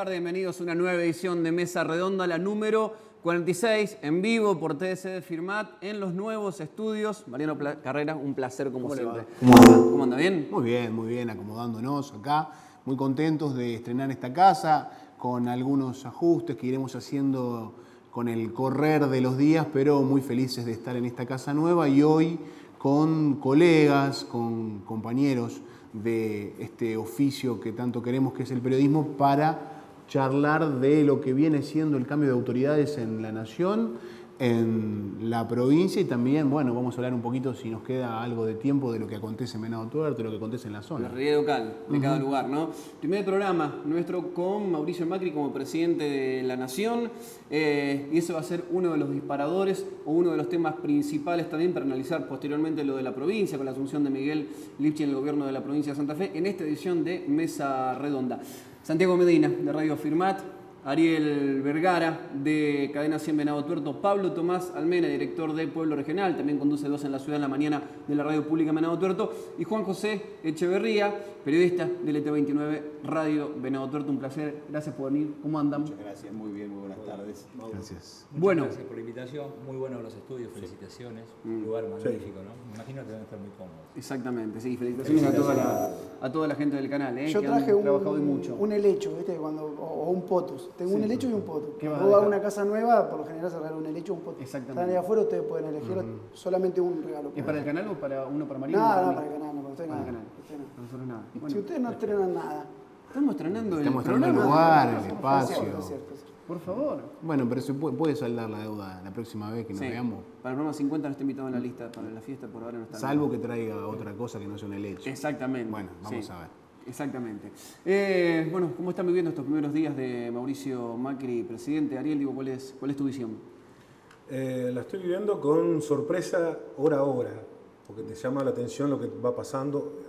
tardes, bienvenidos a una nueva edición de Mesa Redonda, la número 46, en vivo por TSD Firmat, en los nuevos estudios. Mariano Carrera, un placer como siempre. ¿Cómo anda? ¿Bien? Muy bien, acomodándonos acá, muy contentos de estrenar esta casa, con algunos ajustes que iremos haciendo con el correr de los días, pero muy felices de estar en esta casa nueva y hoy con colegas, con compañeros de este oficio que tanto queremos, que es el periodismo, para charlar de lo que viene siendo el cambio de autoridades en la nación, en la provincia, y también, bueno, vamos a hablar un poquito, si nos queda algo de tiempo, de lo que acontece en Venado Tuerto, lo que acontece en la zona. La realidad local de cada lugar, ¿no? Primer programa nuestro con Mauricio Macri como presidente de la Nación, y ese va a ser uno de los disparadores o uno de los temas principales también para analizar posteriormente lo de la provincia, con la asunción de Miguel Lifchit en el gobierno de la provincia de Santa Fe, en esta edición de Mesa Redonda. Santiago Medina, de Radio Firmat, Ariel Vergara, de Cadena 100 Venado Tuerto, Pablo Tomás Almena, director de Pueblo Regional, también conduce 2 en la Ciudad en la mañana de la Radio Pública Venado Tuerto, y Juan José Echeverría, periodista del ET29 Radio Venado Tuerto. Un placer, gracias por venir. ¿Cómo andan? Muchas gracias, muy bien, muy buenas tardes. Gracias. Muchas gracias por la invitación, muy buenos los estudios, felicitaciones, un lugar magnífico, ¿no? Me imagino que deben estar muy cómodos. Exactamente, sí, felicitaciones a toda la gente del canal, Yo que traje han trabajado mucho. un helecho, ¿viste? O un potus. Tengo un helecho y un potus. ¿Qué vas a Cuando vas a dejar? una casa nueva, por lo general se regala un helecho o un potus. Exactamente. Están ahí afuera, ustedes pueden elegir solamente un regalo. ¿Es para el canal o para uno para Mariano? Nada, para el canal, no, para ustedes Para el nada. canal. Ustedes no. Para nosotros nada. Si Bueno, ustedes no estrenan nada. estamos estrenando el Estamos estrenando el programa. lugar, el Es espacio. cierto, es cierto. Por favor. Bueno, pero se puede saldar la deuda la próxima vez que nos Sí. veamos, Para el programa 50 no está invitado en la lista, para la fiesta por ahora no está. salvo que traiga otra cosa que no sea un helecho. Exactamente. Bueno, vamos sí. a ver. Exactamente. Bueno, ¿cómo están viviendo estos primeros días de Mauricio Macri, presidente? Ariel, digo, ¿cuál es tu visión? La estoy viviendo con sorpresa hora a hora, porque te llama la atención lo que va pasando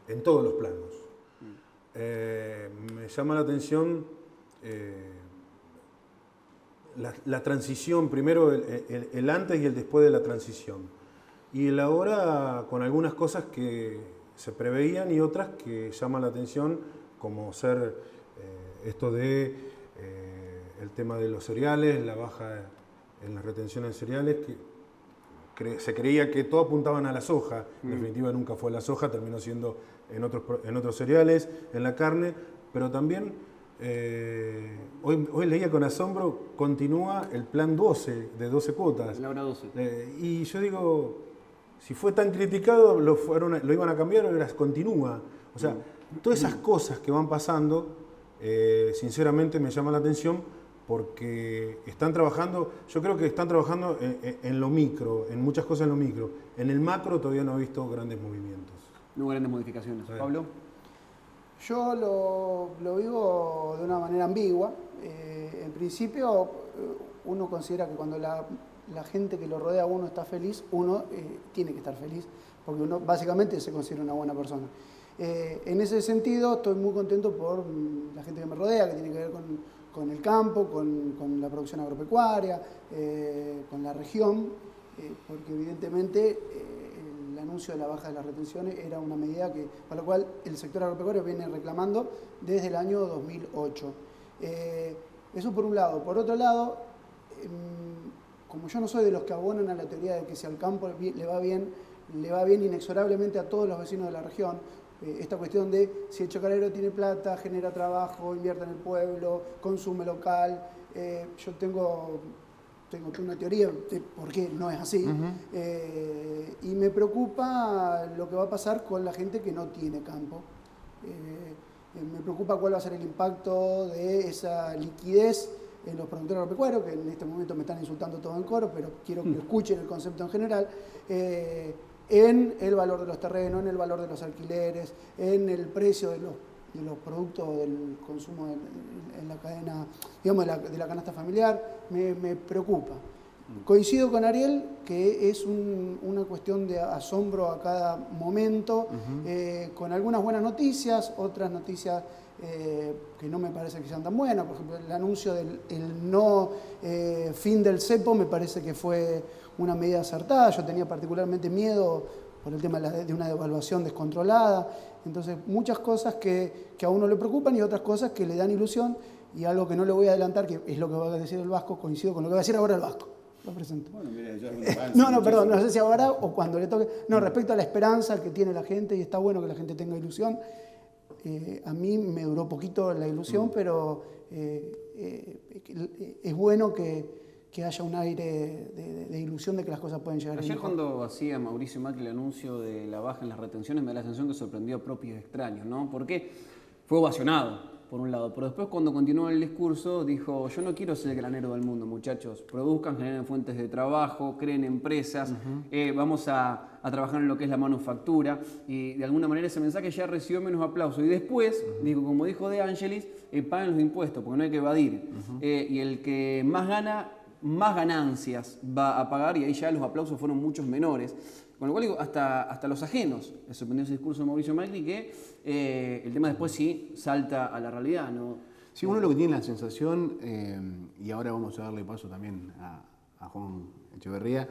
en todos los planos. Me llama la atención la transición, primero el antes y el después de la transición. Y el ahora con algunas cosas que se preveían y otras que llaman la atención, como ser esto de el tema de los cereales, la baja en las retenciones de cereales, que se creía que todo apuntaban a la soja, en definitiva nunca fue la soja, terminó siendo en otros cereales, en la carne, pero también hoy leía con asombro, continúa el plan 12, de 12 cuotas. La hora 12. Y yo digo, si fue tan criticado, lo iban a cambiar, ahora continúa. O sea, todas esas cosas que van pasando, sinceramente me llaman la atención porque están trabajando, yo creo que están trabajando en lo micro, en muchas cosas en lo micro. En el macro todavía no he visto grandes movimientos. No hubo grandes modificaciones. Sí. Pablo. Yo lo vivo de una manera ambigua. En principio, uno considera que cuando la gente que lo rodea a uno está feliz, uno tiene que estar feliz, porque uno básicamente se considera una buena persona. En ese sentido, estoy muy contento por la gente que me rodea, que tiene que ver con el campo, con la producción agropecuaria, con la región, porque evidentemente el anuncio de la baja de las retenciones era una medida para la cual el sector agropecuario viene reclamando desde el año 2008. Eso por un lado. Por otro lado, como yo no soy de los que abonan a la teoría de que si al campo le va bien inexorablemente a todos los vecinos de la región, esta cuestión de si el chacarero tiene plata, genera trabajo, invierte en el pueblo, consume local, yo tengo una teoría de por qué no es así, y me preocupa lo que va a pasar con la gente que no tiene campo. Me preocupa cuál va a ser el impacto de esa liquidez en los productores agropecuarios, que en este momento me están insultando todo en coro, pero quiero que escuchen el concepto en general, en el valor de los terrenos, en el valor de los alquileres, en el precio de los productos del consumo en la cadena, digamos, de la canasta familiar, me preocupa. Coincido con Ariel que es una cuestión de asombro a cada momento, con algunas buenas noticias, otras noticias que no me parece que sean tan buenas. Por ejemplo, el anuncio del no fin del cepo me parece que fue una medida acertada. Yo tenía particularmente miedo por el tema de una devaluación descontrolada. Entonces, muchas cosas que a uno le preocupan y otras cosas que le dan ilusión. Y algo que no le voy a adelantar, que es lo que va a decir el Vasco, coincido con lo que va a decir ahora el Vasco. Lo presento. Bueno, mira, yo Perdón, no sé si ahora o cuando le toque. No, respecto a la esperanza que tiene la gente, y está bueno que la gente tenga ilusión. A mí me duró poquito la ilusión, pero es bueno que haya un aire de ilusión de que las cosas pueden llegar a ir Ayer mejor. cuando hacía Mauricio Macri el anuncio de la baja en las retenciones, me da la sensación que sorprendió a propios extraños, ¿no? Porque fue ovacionado, por un lado, pero después cuando continuó el discurso dijo: yo no quiero ser el granero del mundo, muchachos, produzcan, generen fuentes de trabajo, creen empresas, vamos a trabajar en lo que es la manufactura, y de alguna manera ese mensaje ya recibió menos aplauso. Y después, digo, como dijo De Angelis, paguen los impuestos, porque no hay que evadir, y el que más gana, más ganancias va a pagar, y ahí ya los aplausos fueron muchos menores. Con lo cual digo, hasta los ajenos les sorprendió ese discurso de Mauricio Macri, que el tema después sí salta a la realidad, ¿no? Sí, uno lo que tiene la sensación, y ahora vamos a darle paso también a Juan Echeverría,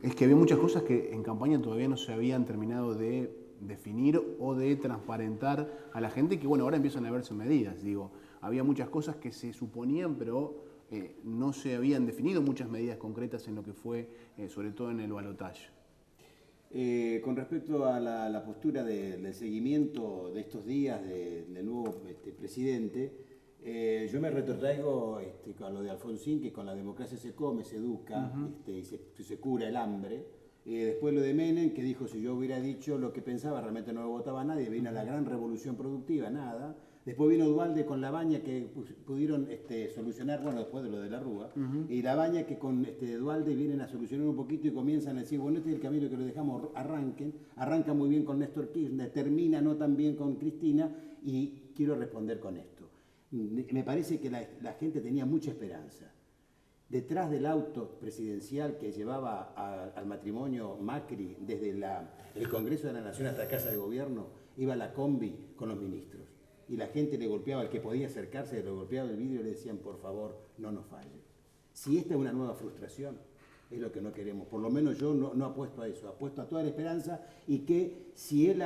es que había muchas cosas que en campaña todavía no se habían terminado de definir o de transparentar a la gente, que bueno, ahora empiezan a verse medidas. Digo, había muchas cosas que se suponían, pero no se habían definido muchas medidas concretas en lo que fue, sobre todo en el balotaje. Con respecto a la postura del seguimiento de estos días del nuevo presidente, yo me retrotraigo a lo de Alfonsín, que con la democracia se come, se educa, y se cura el hambre. Después lo de Menem, que dijo: si yo hubiera dicho lo que pensaba, realmente no lo votaba nadie. Vino la gran revolución productiva, nada. Después vino Duhalde con Labaña, que pudieron solucionar, bueno, después de lo de la Rúa, y Labaña, que con Duhalde vienen a solucionar un poquito y comienzan a decir: bueno, este es el camino que lo dejamos, arranca muy bien con Néstor Kirchner, termina no tan bien con Cristina, y quiero responder con esto. Me parece que la gente tenía mucha esperanza. Detrás del auto presidencial que llevaba al matrimonio Macri, desde el Congreso de la Nación hasta la Casa de Gobierno, iba la combi con los ministros. Y la gente le golpeaba, el que podía acercarse, le golpeaba el vidrio y le decían: por favor, no nos falle. Si esta es una nueva frustración, es lo que no queremos. Por lo menos yo no apuesto a eso, apuesto a toda la esperanza, y que si él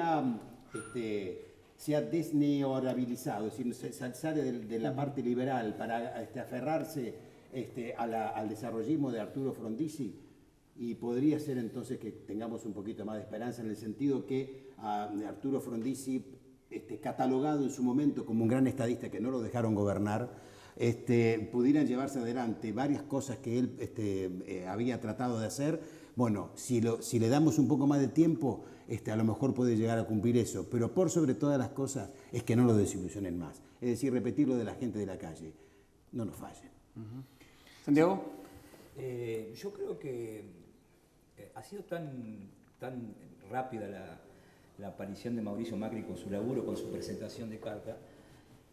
se ha desneoliberalizado, es decir, sale de la parte liberal para aferrarse al desarrollismo de Arturo Frondizi, y podría ser entonces que tengamos un poquito más de esperanza, en el sentido que Arturo Frondizi, catalogado en su momento como un gran estadista que no lo dejaron gobernar, pudieran llevarse adelante varias cosas que él había tratado de hacer. Bueno, si le damos un poco más de tiempo, a lo mejor puede llegar a cumplir eso, pero por sobre todas las cosas es que no lo desilusionen más. Es decir, repetir lo de la gente de la calle: no nos fallen. ¿Santiago? Yo creo que ha sido tan rápida la aparición de Mauricio Macri con su laburo, con su presentación de carta,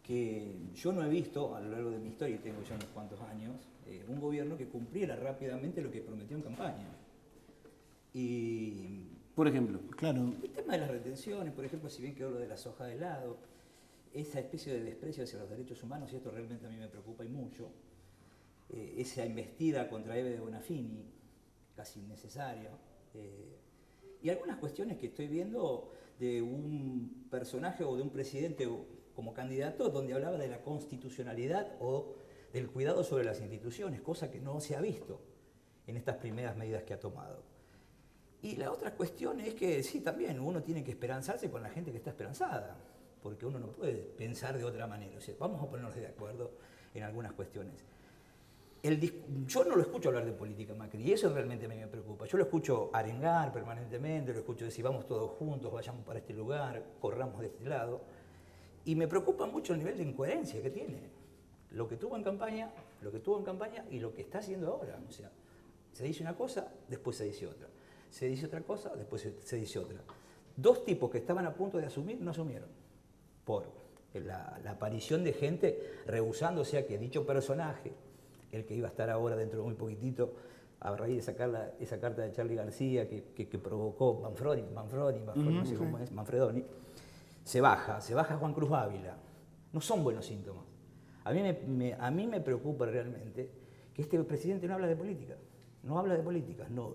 que yo no he visto a lo largo de mi historia, y tengo ya unos cuantos años, un gobierno que cumpliera rápidamente lo que prometió en campaña. Y, por ejemplo, claro, el tema de las retenciones, por ejemplo, si bien quedó lo de la soja de helado, esa especie de desprecio hacia los derechos humanos, y esto realmente a mí me preocupa y mucho, esa embestida contra Eve de Bonafini, casi innecesaria, y algunas cuestiones que estoy viendo de un personaje o de un presidente como candidato donde hablaba de la constitucionalidad o del cuidado sobre las instituciones, cosa que no se ha visto en estas primeras medidas que ha tomado. Y la otra cuestión es que sí, también uno tiene que esperanzarse con la gente que está esperanzada, porque uno no puede pensar de otra manera. O sea, vamos a ponernos de acuerdo en algunas cuestiones. Yo no lo escucho hablar de política, Macri, y eso realmente a mí me preocupa. Yo lo escucho arengar permanentemente, lo escucho decir: vamos todos juntos, vayamos para este lugar, corramos de este lado. Y me preocupa mucho el nivel de incoherencia que tiene. Lo que tuvo en campaña y lo que está haciendo ahora. O sea, se dice una cosa, después se dice otra. Se dice otra cosa, después se dice otra. Dos tipos que estaban a punto de asumir no asumieron. Por la aparición de gente rehusándose a que dicho personaje, el que iba a estar ahora dentro de muy poquitito, a raíz de sacar esa carta de Charly García que provocó no sé cómo es, Manfredoni, se baja Juan Cruz Ávila. No son buenos síntomas. A mí me preocupa realmente que este presidente no habla de política. No habla de políticas. No.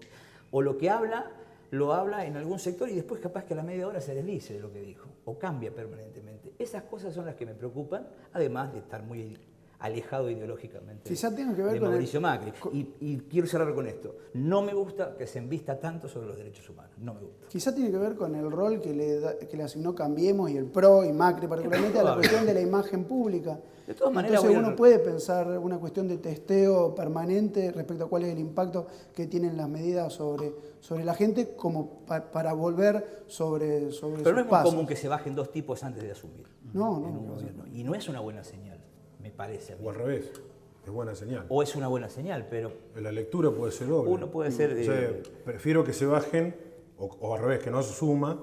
O lo que habla lo habla en algún sector y después capaz que a la media hora se desdice de lo que dijo o cambia permanentemente. Esas cosas son las que me preocupan, además de estar muy alejado ideológicamente Quizá tenga que ver de con Mauricio Macri. Y quiero cerrar con esto. No me gusta que se envista tanto sobre los derechos humanos. No me gusta. Quizá tiene que ver con el rol que le asignó Cambiemos y el PRO y Macri particularmente a la cuestión de la imagen pública. De todas maneras, Entonces uno puede pensar una cuestión de testeo permanente respecto a cuál es el impacto que tienen las medidas sobre la gente como para volver sobre Pero sus no es muy pasos. común que se bajen 2 tipos antes de asumir No, en un gobierno. Y no es una buena señal, me parece a mí. O al revés, es buena señal. O es una buena señal, pero La lectura puede ser doble. uno puede ser... O sea, prefiero que se bajen, o al revés, que no se suma.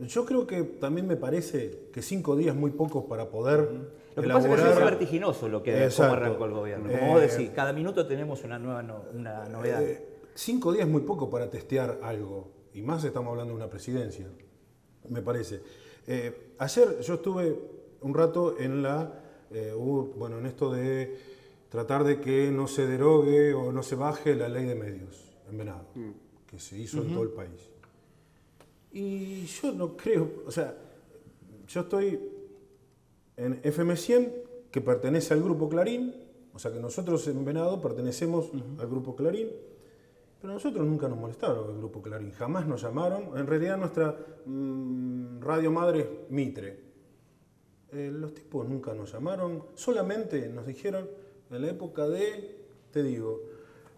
Yo creo que también me parece que 5 días muy pocos para poder Lo que pasa es que elaborar... es vertiginoso lo que cómo Exacto. arrancó el gobierno. Como vos decís, cada minuto tenemos una nueva una novedad. 5 días es muy poco para testear algo, y más estamos hablando de una presidencia, me parece. Ayer yo estuve un rato en en esto de tratar de que no se derogue o no se baje la ley de medios en Venado, que se hizo en todo el país. Y yo no creo, o sea, yo estoy en FM 100, que pertenece al Grupo Clarín, o sea que nosotros en Venado pertenecemos al Grupo Clarín, pero a nosotros nunca nos molestaron el Grupo Clarín, jamás nos llamaron. En realidad nuestra radio madre es Mitre. Los tipos nunca nos llamaron, solamente nos dijeron en la época de,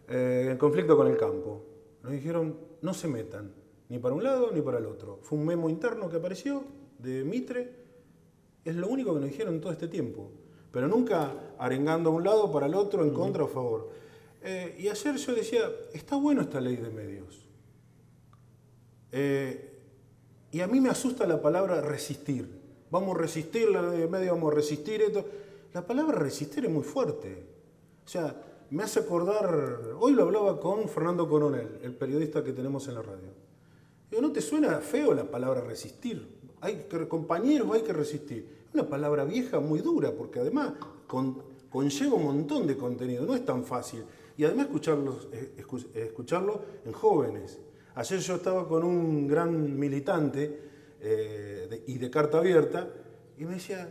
el conflicto con el campo. Nos dijeron, no se metan, ni para un lado ni para el otro. Fue un memo interno que apareció de Mitre, es lo único que nos dijeron en todo este tiempo. Pero nunca arengando a un lado para el otro, en contra o a favor. Y ayer yo decía, está bueno esta ley de medios. Y a mí me asusta la palabra resistir. Vamos a resistir la ley de medios, vamos a resistir esto. La palabra resistir es muy fuerte. O sea, me hace acordar, hoy lo hablaba con Fernando Coronel, el periodista que tenemos en la radio. Digo, ¿no te suena feo la palabra resistir? Compañeros, hay que resistir. Es una palabra vieja muy dura, porque además conlleva un montón de contenido, no es tan fácil. Y además escucharlo en jóvenes. Ayer yo estaba con un gran militante y de carta abierta, y me decía,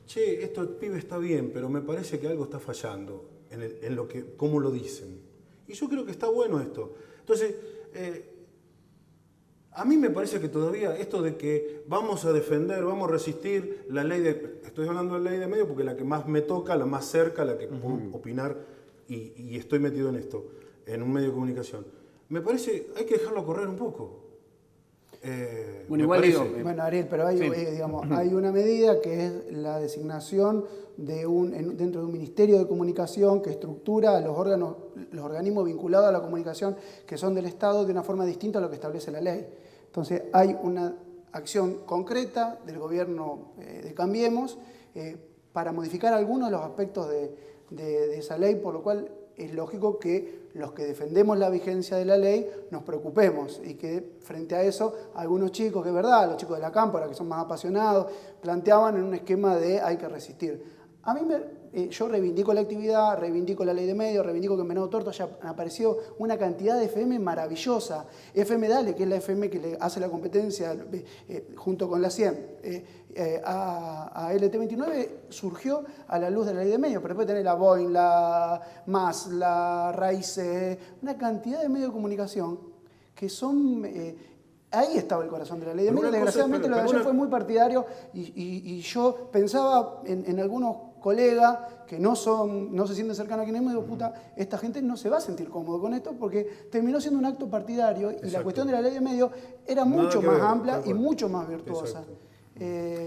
che, esto el pibe está bien, pero me parece que algo está fallando en cómo lo dicen. Y yo creo que está bueno esto. Entonces, a mí me parece que todavía esto de que vamos a defender, vamos a resistir la ley estoy hablando de la ley de medios porque la que más me toca, la más cerca, la que puedo opinar y estoy metido en esto, en un medio de comunicación. Me parece, hay que dejarlo correr un poco. Bueno, igual digo, Bueno, Ariel, pero hay, sí. hay una medida que es la designación dentro de un ministerio de comunicación que estructura los organismos vinculados a la comunicación que son del Estado de una forma distinta a lo que establece la ley. Entonces hay una acción concreta del gobierno de Cambiemos para modificar algunos de los aspectos de esa ley, por lo cual es lógico que los que defendemos la vigencia de la ley nos preocupemos y que frente a eso algunos chicos, que es verdad, los chicos de la cámpora que son más apasionados, planteaban en un esquema de hay que resistir. A mí yo reivindico la actividad, reivindico la ley de medios, reivindico que en Venado Tuerto haya aparecido una cantidad de FM maravillosa. FM Dale, que es la FM que le hace la competencia junto con la 100. A LT29 surgió a la luz de la ley de medios, pero después tenés la Boeing, la MAS, la Raíces, una cantidad de medios de comunicación que son... ahí estaba el corazón de la ley de medios. Desgraciadamente lo de ayer fue muy partidario y yo pensaba en algunos colegas que no se sienten cercanos a quienes me digo, puta, esta gente no se va a sentir cómodo con esto porque terminó siendo un acto partidario y Exacto. la cuestión de la ley de medios era Nada mucho que más ver, amplia tal y cual. mucho más virtuosa. Exacto.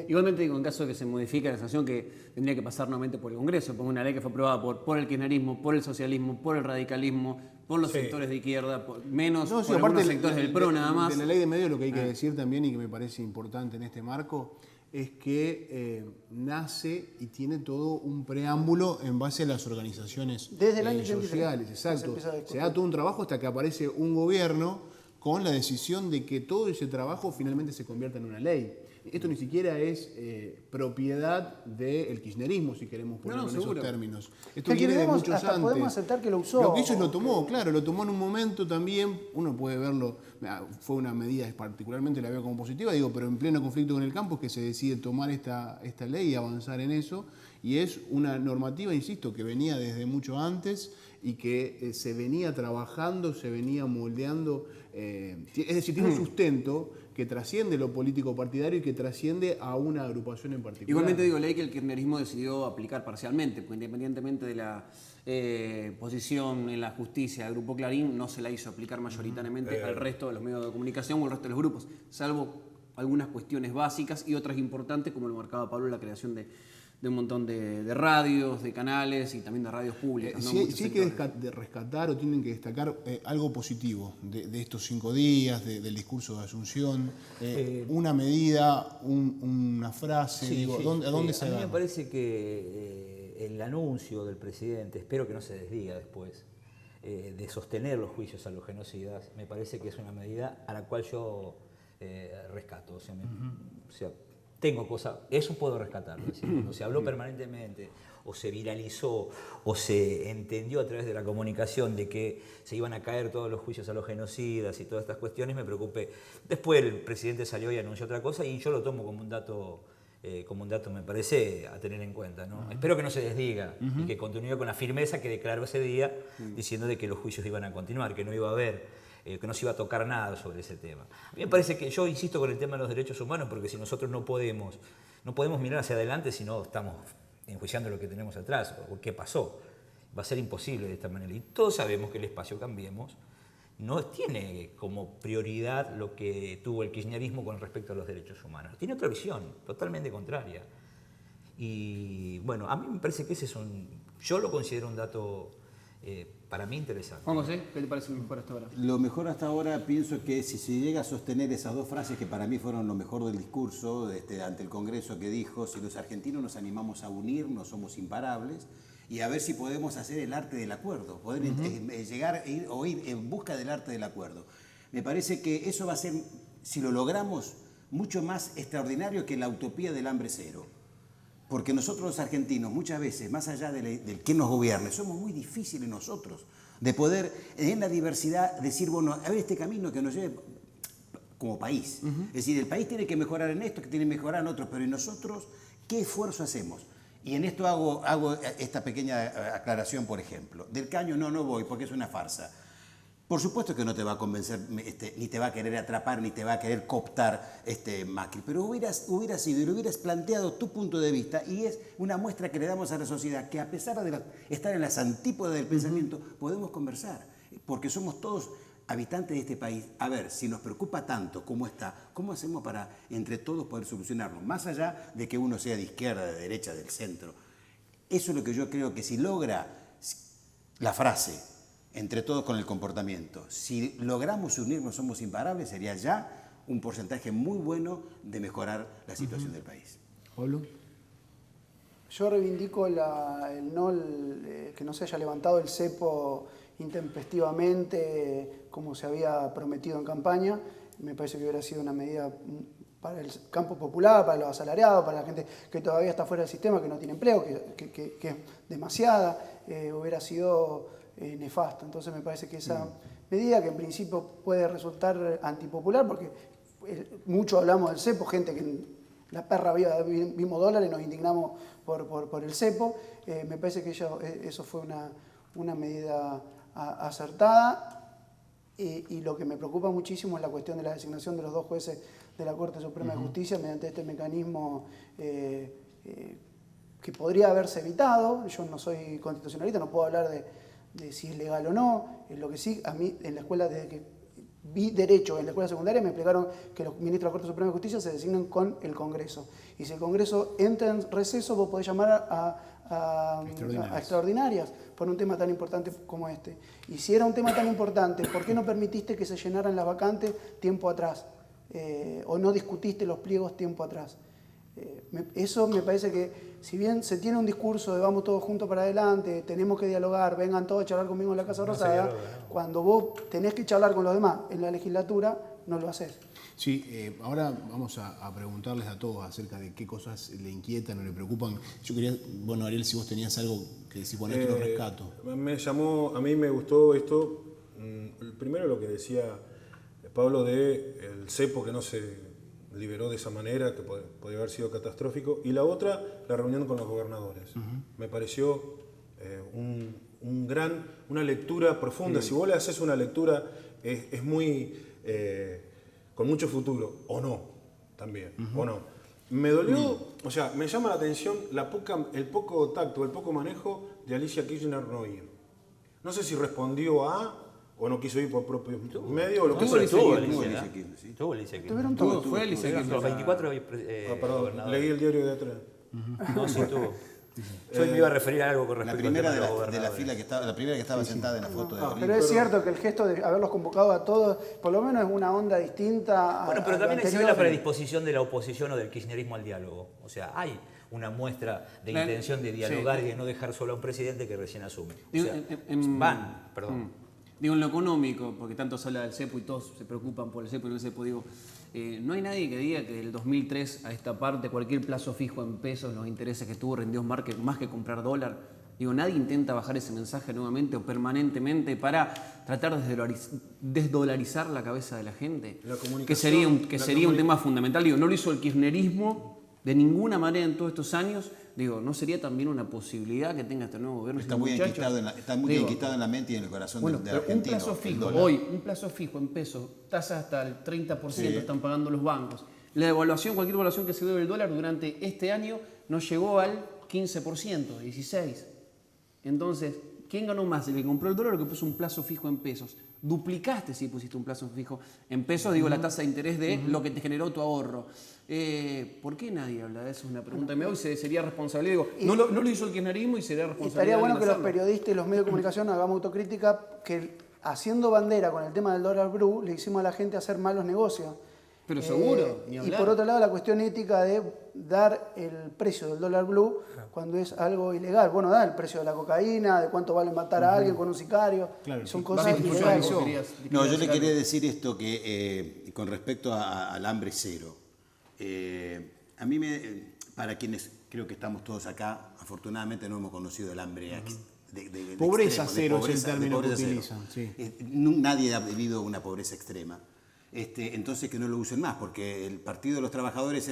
Igualmente digo, en caso de que se modifique la sanción, que tendría que pasar nuevamente por el Congreso, porque una ley que fue aprobada por el kirchnerismo, por el socialismo, por el radicalismo, por los sectores de izquierda, menos No, sí, por algunos aparte sectores del PRO nada más. De la ley de medios lo que hay que decir también y que me parece importante en este marco es que nace y tiene todo un preámbulo en base a las organizaciones Desde el año 83, sociales. se Exacto. empieza a discutir. Se da todo un trabajo hasta que aparece un gobierno con la decisión de que todo ese trabajo finalmente se convierta en una ley. Esto ni siquiera es propiedad del kirchnerismo, si queremos ponerlo en esos términos. Esto viene de muchos antes. Podemos aceptar que lo usó. Lo que hizo es lo tomó, claro, lo tomó en un momento también, uno puede verlo, fue una medida particularmente la veo como positiva, digo, pero en pleno conflicto con el campo es que se decide tomar esta ley y avanzar en eso, y es una normativa, insisto, que venía desde mucho antes y que se venía trabajando, se venía moldeando, es decir, tiene un sustento que trasciende lo político partidario y que trasciende a una agrupación en particular. Igualmente digo, ley que el kirchnerismo decidió aplicar parcialmente, porque independientemente de la posición en la justicia del Grupo Clarín, no se la hizo aplicar mayoritariamente al resto de los medios de comunicación o al resto de los grupos, salvo algunas cuestiones básicas y otras importantes, como lo marcaba Pablo, la creación de un montón de radios, de canales y también de radios públicas. ¿no? Sí hay que rescatar o tienen que destacar algo positivo de estos 5 días, del discurso de Asunción, una medida, una frase, ¿a dónde se va? A mí agarra? me parece que el anuncio del presidente, espero que no se desdiga después, de sostener los juicios a los genocidas, me parece que es una medida a la cual yo rescato. O sea, tengo cosas, eso puedo rescatarlo. Es decir, cuando se habló permanentemente, o se viralizó, o se entendió a través de la comunicación de que se iban a caer todos los juicios a los genocidas y todas estas cuestiones, me preocupé. Después el presidente salió y anunció otra cosa y yo lo tomo como un dato me parece a tener en cuenta, ¿no? Espero que no se desdiga y que continúe con la firmeza que declaró ese día, diciendo de que los juicios iban a continuar, que no iba a haber que no se iba a tocar nada sobre ese tema. A mí me parece que yo insisto con el tema de los derechos humanos, porque si nosotros no podemos mirar hacia adelante si no estamos enjuiciando lo que tenemos atrás o qué pasó. Va a ser imposible de esta manera. Y todos sabemos que el espacio Cambiemos no tiene como prioridad lo que tuvo el kirchnerismo con respecto a los derechos humanos. Tiene otra visión, totalmente contraria. Y bueno, a mí me parece que yo lo considero un dato para mí interesante. Juan José, ¿qué te parece mejor hasta ahora? Lo mejor hasta ahora pienso que si se llega a sostener esas 2 frases que para mí fueron lo mejor del discurso ante el Congreso, que dijo: si los argentinos nos animamos a unirnos somos imparables, y a ver si podemos hacer el arte del acuerdo, poder llegar o ir en busca del arte del acuerdo. Me parece que eso va a ser, si lo logramos, mucho más extraordinario que la utopía del hambre cero. Porque nosotros los argentinos muchas veces, más allá del que nos gobierne, somos muy difíciles nosotros de poder en la diversidad decir, bueno, a ver este camino que nos lleve como país. Es decir, el país tiene que mejorar en esto, que tiene que mejorar en otros, pero ¿y nosotros qué esfuerzo hacemos? Y en esto hago esta pequeña aclaración, por ejemplo. Del caño no voy porque es una farsa. Por supuesto que no te va a convencer, ni te va a querer atrapar, ni te va a querer cooptar Macri, pero hubieras sido y lo hubieras planteado tu punto de vista, y es una muestra que le damos a la sociedad que, a pesar de estar en las antípodas del pensamiento, podemos conversar, porque somos todos habitantes de este país. A ver, si nos preocupa tanto cómo está, ¿cómo hacemos para entre todos poder solucionarlo? Más allá de que uno sea de izquierda, de derecha, del centro. Eso es lo que yo creo que si logra la frase entre todos con el comportamiento, si logramos unirnos somos imparables, sería ya un porcentaje muy bueno de mejorar la situación del país. ¿Pablo? Yo reivindico que no se haya levantado el cepo intempestivamente como se había prometido en campaña. Me parece que hubiera sido una medida para el campo popular, para los asalariados, para la gente que todavía está fuera del sistema, que no tiene empleo, que es demasiada, hubiera sido nefasta. Entonces me parece que esa medida, que en principio puede resultar antipopular, porque mucho hablamos del cepo, gente que en la perra vimos dólares y nos indignamos por el cepo, me parece que eso fue una medida acertada. Y lo que me preocupa muchísimo es la cuestión de la designación de los 2 jueces de la Corte Suprema de Justicia mediante este mecanismo que podría haberse evitado. Yo no soy constitucionalista, no puedo hablar de si es legal o no. Lo que sí, a mí en la escuela, desde que vi Derecho en la escuela secundaria, me explicaron que los ministros de la Corte Suprema de Justicia se designan con el Congreso. Y si el Congreso entra en receso, vos podés llamar a extraordinarias por un tema tan importante como este. Y si era un tema tan importante, ¿por qué no permitiste que se llenaran las vacantes tiempo atrás? ¿O no discutiste los pliegos tiempo atrás? Eso me parece que, si bien se tiene un discurso de vamos todos juntos para adelante, tenemos que dialogar, vengan todos a charlar conmigo en la Casa Rosada, cuando vos tenés que charlar con los demás en la legislatura, no lo haces. Sí, ahora vamos a preguntarles a todos acerca de qué cosas le inquietan o le preocupan. Yo quería, bueno, Ariel, si vos tenías algo que decir, bueno, esto lo rescato. A mí me gustó esto, primero lo que decía Pablo de el cepo que no se liberó de esa manera, que podría haber sido catastrófico, y la otra, la reunión con los gobernadores. Me pareció una lectura profunda. Si vos le haces una lectura, es muy... con mucho futuro, o no, también, o no. Me dolió, o sea, me llama la atención el poco tacto, el poco manejo de Alicia Kirchner no ir. No sé si respondió a, o no quiso ir por propios medios, o lo que sea. Tuvo Alicia Kirchner. Tuvieron todos. Fue Alicia Kirchner. Los 24 Perdón, gobernadores. leí el diario de atrás. No, sí tuvo. Yo me iba a referir a algo con La respecto al primera tema de los la fila gobernadores. que estaba, la primera que estaba sentada en la foto de Pero es cierto que el gesto de haberlos convocado a todos, por lo menos es una onda distinta a Bueno, pero a lo también se ve anterior. la predisposición de la oposición o del kirchnerismo al diálogo. O sea, hay una muestra de La- intención de dialogar sí. y de no dejar solo a un presidente que recién asume. O Digo, sea, en- Digo, en lo económico, porque tanto se habla del cepo y todos se preocupan por el cepo y no el cepo, digo, no hay nadie que diga que del 2003 a esta parte, cualquier plazo fijo en pesos, los intereses que tuvo rendió más que comprar dólar. Digo, nadie intenta bajar ese mensaje nuevamente o permanentemente para tratar de desdolarizar la cabeza de la gente. La comunicación- Que sería un tema fundamental. Digo, no lo hizo el kirchnerismo de ninguna manera en todos estos años. Digo, ¿no sería también una posibilidad que tenga este nuevo gobierno? Está este muy muchacho? enquistado está muy Digo, enquistado en la mente y en el corazón bueno, del pero un argentino. plazo el fijo, dólar. hoy, un plazo fijo en pesos, tasa hasta el 30% Sí. están pagando los bancos. La devaluación, cualquier devaluación que se debe del dólar durante este año no llegó al 15%, 16%. Entonces, ¿quién ganó más? ¿El que compró el dólar o el que puso un plazo fijo en pesos? Duplicaste si pusiste un plazo fijo en pesos, digo, la tasa de interés de lo que te generó tu ahorro. ¿Por qué nadie habla de eso? Es una pregunta que me hago y sería responsable. Digo, no lo hizo el kirchnerismo y sería Y responsable. estaría bueno que los periodistas y los medios de comunicación hagamos autocrítica, que haciendo bandera con el tema del dólar blue, le hicimos a la gente hacer malos negocios. Pero seguro, ni Y hablar. por otro lado, la cuestión ética de dar el precio del dólar blue cuando es algo ilegal. Bueno, da el precio de la cocaína, de cuánto vale matar a alguien con un sicario. Claro, Son sí. cosas ilegales. No, yo le quería decir esto que con respecto al hambre cero. A mí para quienes creo que estamos todos acá, afortunadamente no hemos conocido el hambre de Pobreza extremo, cero es el de término que pobreza cero. utilizan, sí. Nadie ha vivido una pobreza extrema. Entonces que no lo usen más, porque el Partido de los Trabajadores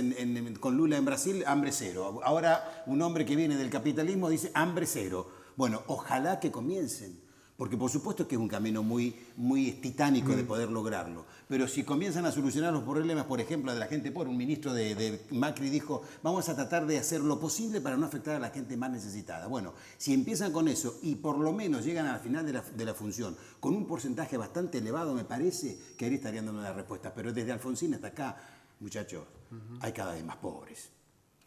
con Lula en Brasil, hambre cero. Ahora un hombre que viene del capitalismo dice hambre cero. Bueno, ojalá que comiencen, porque por supuesto que es un camino muy, muy titánico de poder lograrlo. Pero si comienzan a solucionar los problemas, por ejemplo, de la gente pobre, un ministro de Macri dijo, vamos a tratar de hacer lo posible para no afectar a la gente más necesitada. Bueno, si empiezan con eso y por lo menos llegan al final de la función con un porcentaje bastante elevado, me parece que ahí estarían dando una respuesta. Pero desde Alfonsín hasta acá, muchachos, hay cada vez más pobres.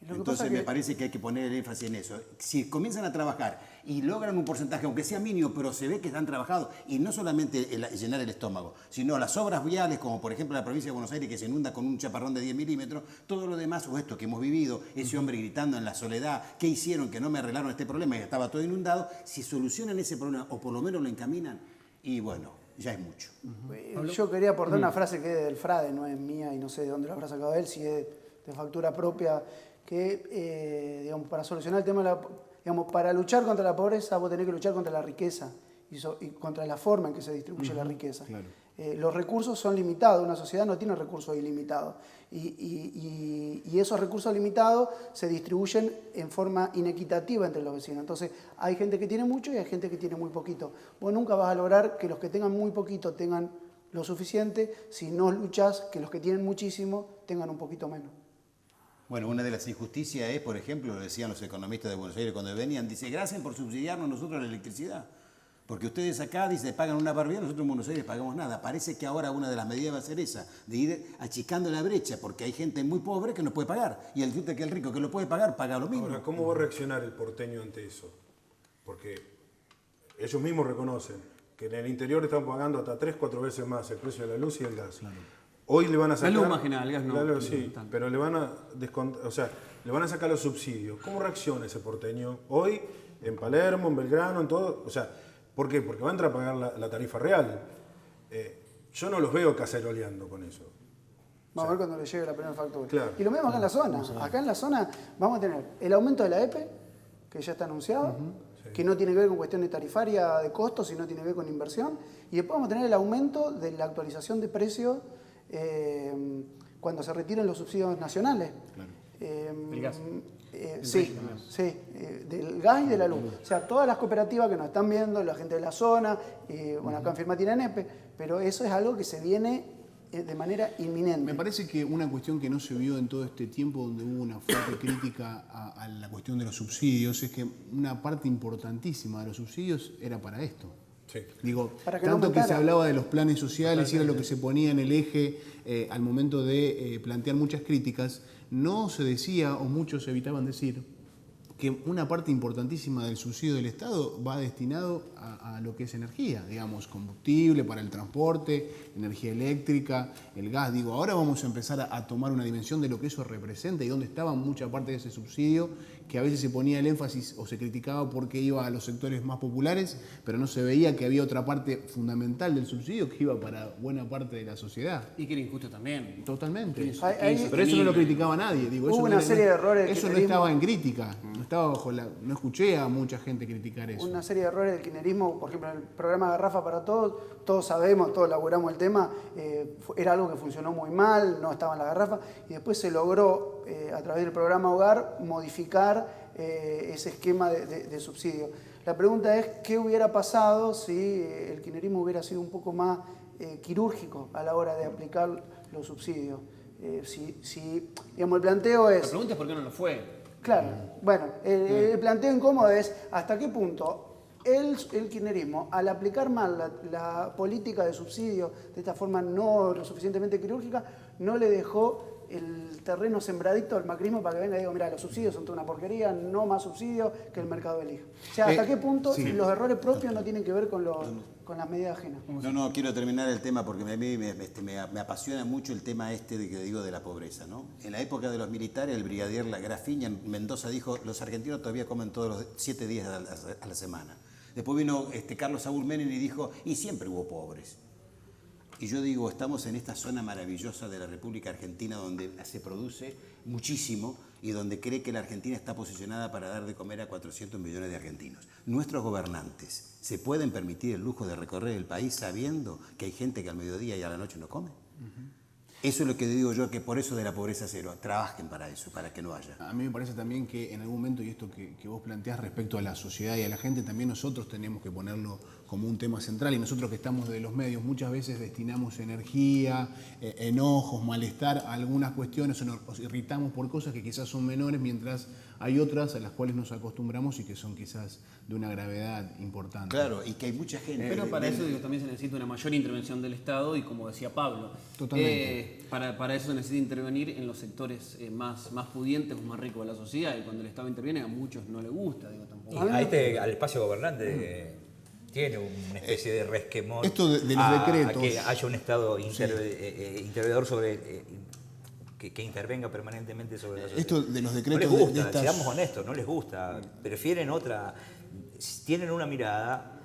Lo que Entonces pasa me que- parece que hay que poner el énfasis en eso. Si comienzan a trabajar y logran un porcentaje, aunque sea mínimo, pero se ve que están trabajando, y no solamente llenar el estómago, sino las obras viales, como por ejemplo la provincia de Buenos Aires, que se inunda con un chaparrón de 10 milímetros, todo lo demás, o esto que hemos vivido, ese hombre gritando en la soledad, ¿qué hicieron que no me arreglaron este problema? Y estaba todo inundado. Si solucionan ese problema, o por lo menos lo encaminan, y bueno, ya es mucho. Yo quería aportar una frase que es del Frade, no es mía y no sé de dónde lo habrá sacado él, si es de factura propia, que digamos, para solucionar el tema de digamos, para luchar contra la pobreza vos tenés que luchar contra la riqueza y contra la forma en que se distribuye la riqueza. claro. Los recursos son limitados, una sociedad no tiene recursos ilimitados y esos recursos limitados se distribuyen en forma inequitativa entre los vecinos. Entonces hay gente que tiene mucho y hay gente que tiene muy poquito. Vos nunca vas a lograr que los que tengan muy poquito tengan lo suficiente si no luchás que los que tienen muchísimo tengan un poquito menos. Bueno, una de las injusticias es, por ejemplo, lo decían los economistas de Buenos Aires cuando venían, dice, gracias por subsidiarnos nosotros la electricidad. Porque ustedes acá, dice, pagan una barbaridad, nosotros en Buenos Aires pagamos nada. Parece que ahora una de las medidas va a ser esa, de ir achicando la brecha, porque hay gente muy pobre que no puede pagar. Y el que el rico que lo puede pagar, paga lo mismo. Ahora, ¿cómo va a reaccionar el porteño ante eso? Porque ellos mismos reconocen que en el interior están pagando hasta 3-4 veces más el precio de la luz y el gas. Claro. Hoy le van a sacar... La luz más general, el gas no. La luz, sí, pero le van a le van a sacar los subsidios. ¿Cómo reacciona ese porteño hoy en Palermo, en Belgrano, en todo? O sea, ¿por qué? Porque va a entrar a pagar la tarifa real. Yo no los veo caceroleando con eso. Vamos a ver cuando le llegue la primera factura. Claro. Y lo mismo acá en la zona. Acá en la zona vamos a tener el aumento de la EPE, que ya está anunciado, que no tiene que ver con cuestiones tarifarias de costos, sino tiene que ver con inversión. Y después vamos a tener el aumento de la actualización de precios cuando se retiren los subsidios nacionales. Claro. El gas. Sí, del gas y de la luz. O sea, todas las cooperativas que nos están viendo, la gente de la zona, bueno, acá en Firma tienen EPE, pero eso es algo que se viene de manera inminente. Me parece que una cuestión que no se vio en todo este tiempo, donde hubo una fuerte crítica a la cuestión de los subsidios, es que una parte importantísima de los subsidios era para esto. Sí. Digo, Para que no tanto que se aumentara. hablaba de los planes sociales y era lo que se ponía en el eje al momento de plantear muchas críticas, no se decía, o muchos evitaban decir, que una parte importantísima del subsidio del Estado va destinado a lo que es energía, digamos, combustible para el transporte, energía eléctrica, el gas. Digo, ahora vamos a empezar a tomar una dimensión de lo que eso representa y dónde estaba mucha parte de ese subsidio, que a veces se ponía el énfasis o se criticaba porque iba a los sectores más populares, pero no se veía que había otra parte fundamental del subsidio que iba para buena parte de la sociedad. Y que era injusto también. Totalmente. Ahí- Pero eso no lo criticaba nadie. Digo, Hubo eso una no, serie de errores del Eso no kirchnerismo. estaba en crítica. No estaba no escuché a mucha gente criticar eso. Una serie de errores del kirchnerismo, por ejemplo, en el programa Garrafa para Todos, todos sabemos, todos elaboramos el tema, era algo que funcionó muy mal, no estaba en la garrafa, y después se logró, a través del programa Hogar, modificar ese esquema de subsidio. La pregunta es, ¿qué hubiera pasado si el kirchnerismo hubiera sido un poco más quirúrgico a la hora de aplicar los subsidios? Digamos, el planteo La es... pregunta es por qué no lo fue. Claro, bueno, el planteo incómodo es hasta qué punto el kirchnerismo, al aplicar mal la política de subsidio de esta forma no lo suficientemente quirúrgica, no le dejó el terreno sembradito al macrismo para que venga y diga, mira, los subsidios son toda una porquería, no más subsidios, que el mercado elija. O sea, ¿hasta qué punto los errores propios no tienen que ver con las medidas ajenas? No, quiero terminar el tema porque a mí me apasiona mucho el tema de la pobreza, ¿no? En la época de los militares, el brigadier Grafiña en Mendoza dijo, los argentinos todavía comen todos los 7 días a la semana. Después vino Carlos Saúl Menem y dijo, y siempre hubo pobres. Y yo digo, estamos en esta zona maravillosa de la República Argentina donde se produce muchísimo y donde cree que la Argentina está posicionada para dar de comer a 400 millones de argentinos. Nuestros gobernantes se pueden permitir el lujo de recorrer el país sabiendo que hay gente que al mediodía y a la noche no come. Eso es lo que digo yo, que por eso de la pobreza cero, trabajen para eso, para que no haya. A mí me parece también que en algún momento, y esto que vos planteás respecto a la sociedad y a la gente, también nosotros tenemos que ponerlo como un tema central, y nosotros que estamos de los medios muchas veces destinamos energía, enojos, malestar a algunas cuestiones, o nos irritamos por cosas que quizás son menores, mientras hay otras a las cuales nos acostumbramos y que son quizás de una gravedad importante. Claro, y que hay mucha gente... Pero para eso también se necesita una mayor intervención del Estado y como decía Pablo, Totalmente. Para eso se necesita intervenir en los sectores más pudientes o más ricos de la sociedad, y cuando el Estado interviene a muchos no les gusta, digo, tampoco. Y al espacio gobernante tiene una especie de resquemor Esto de los decretos. a que haya un Estado intervenedor sobre que intervenga permanentemente sobre la sociedad. Esto de los decretos no les gusta, de estas... seamos honestos, no les gusta, prefieren otra, tienen una mirada,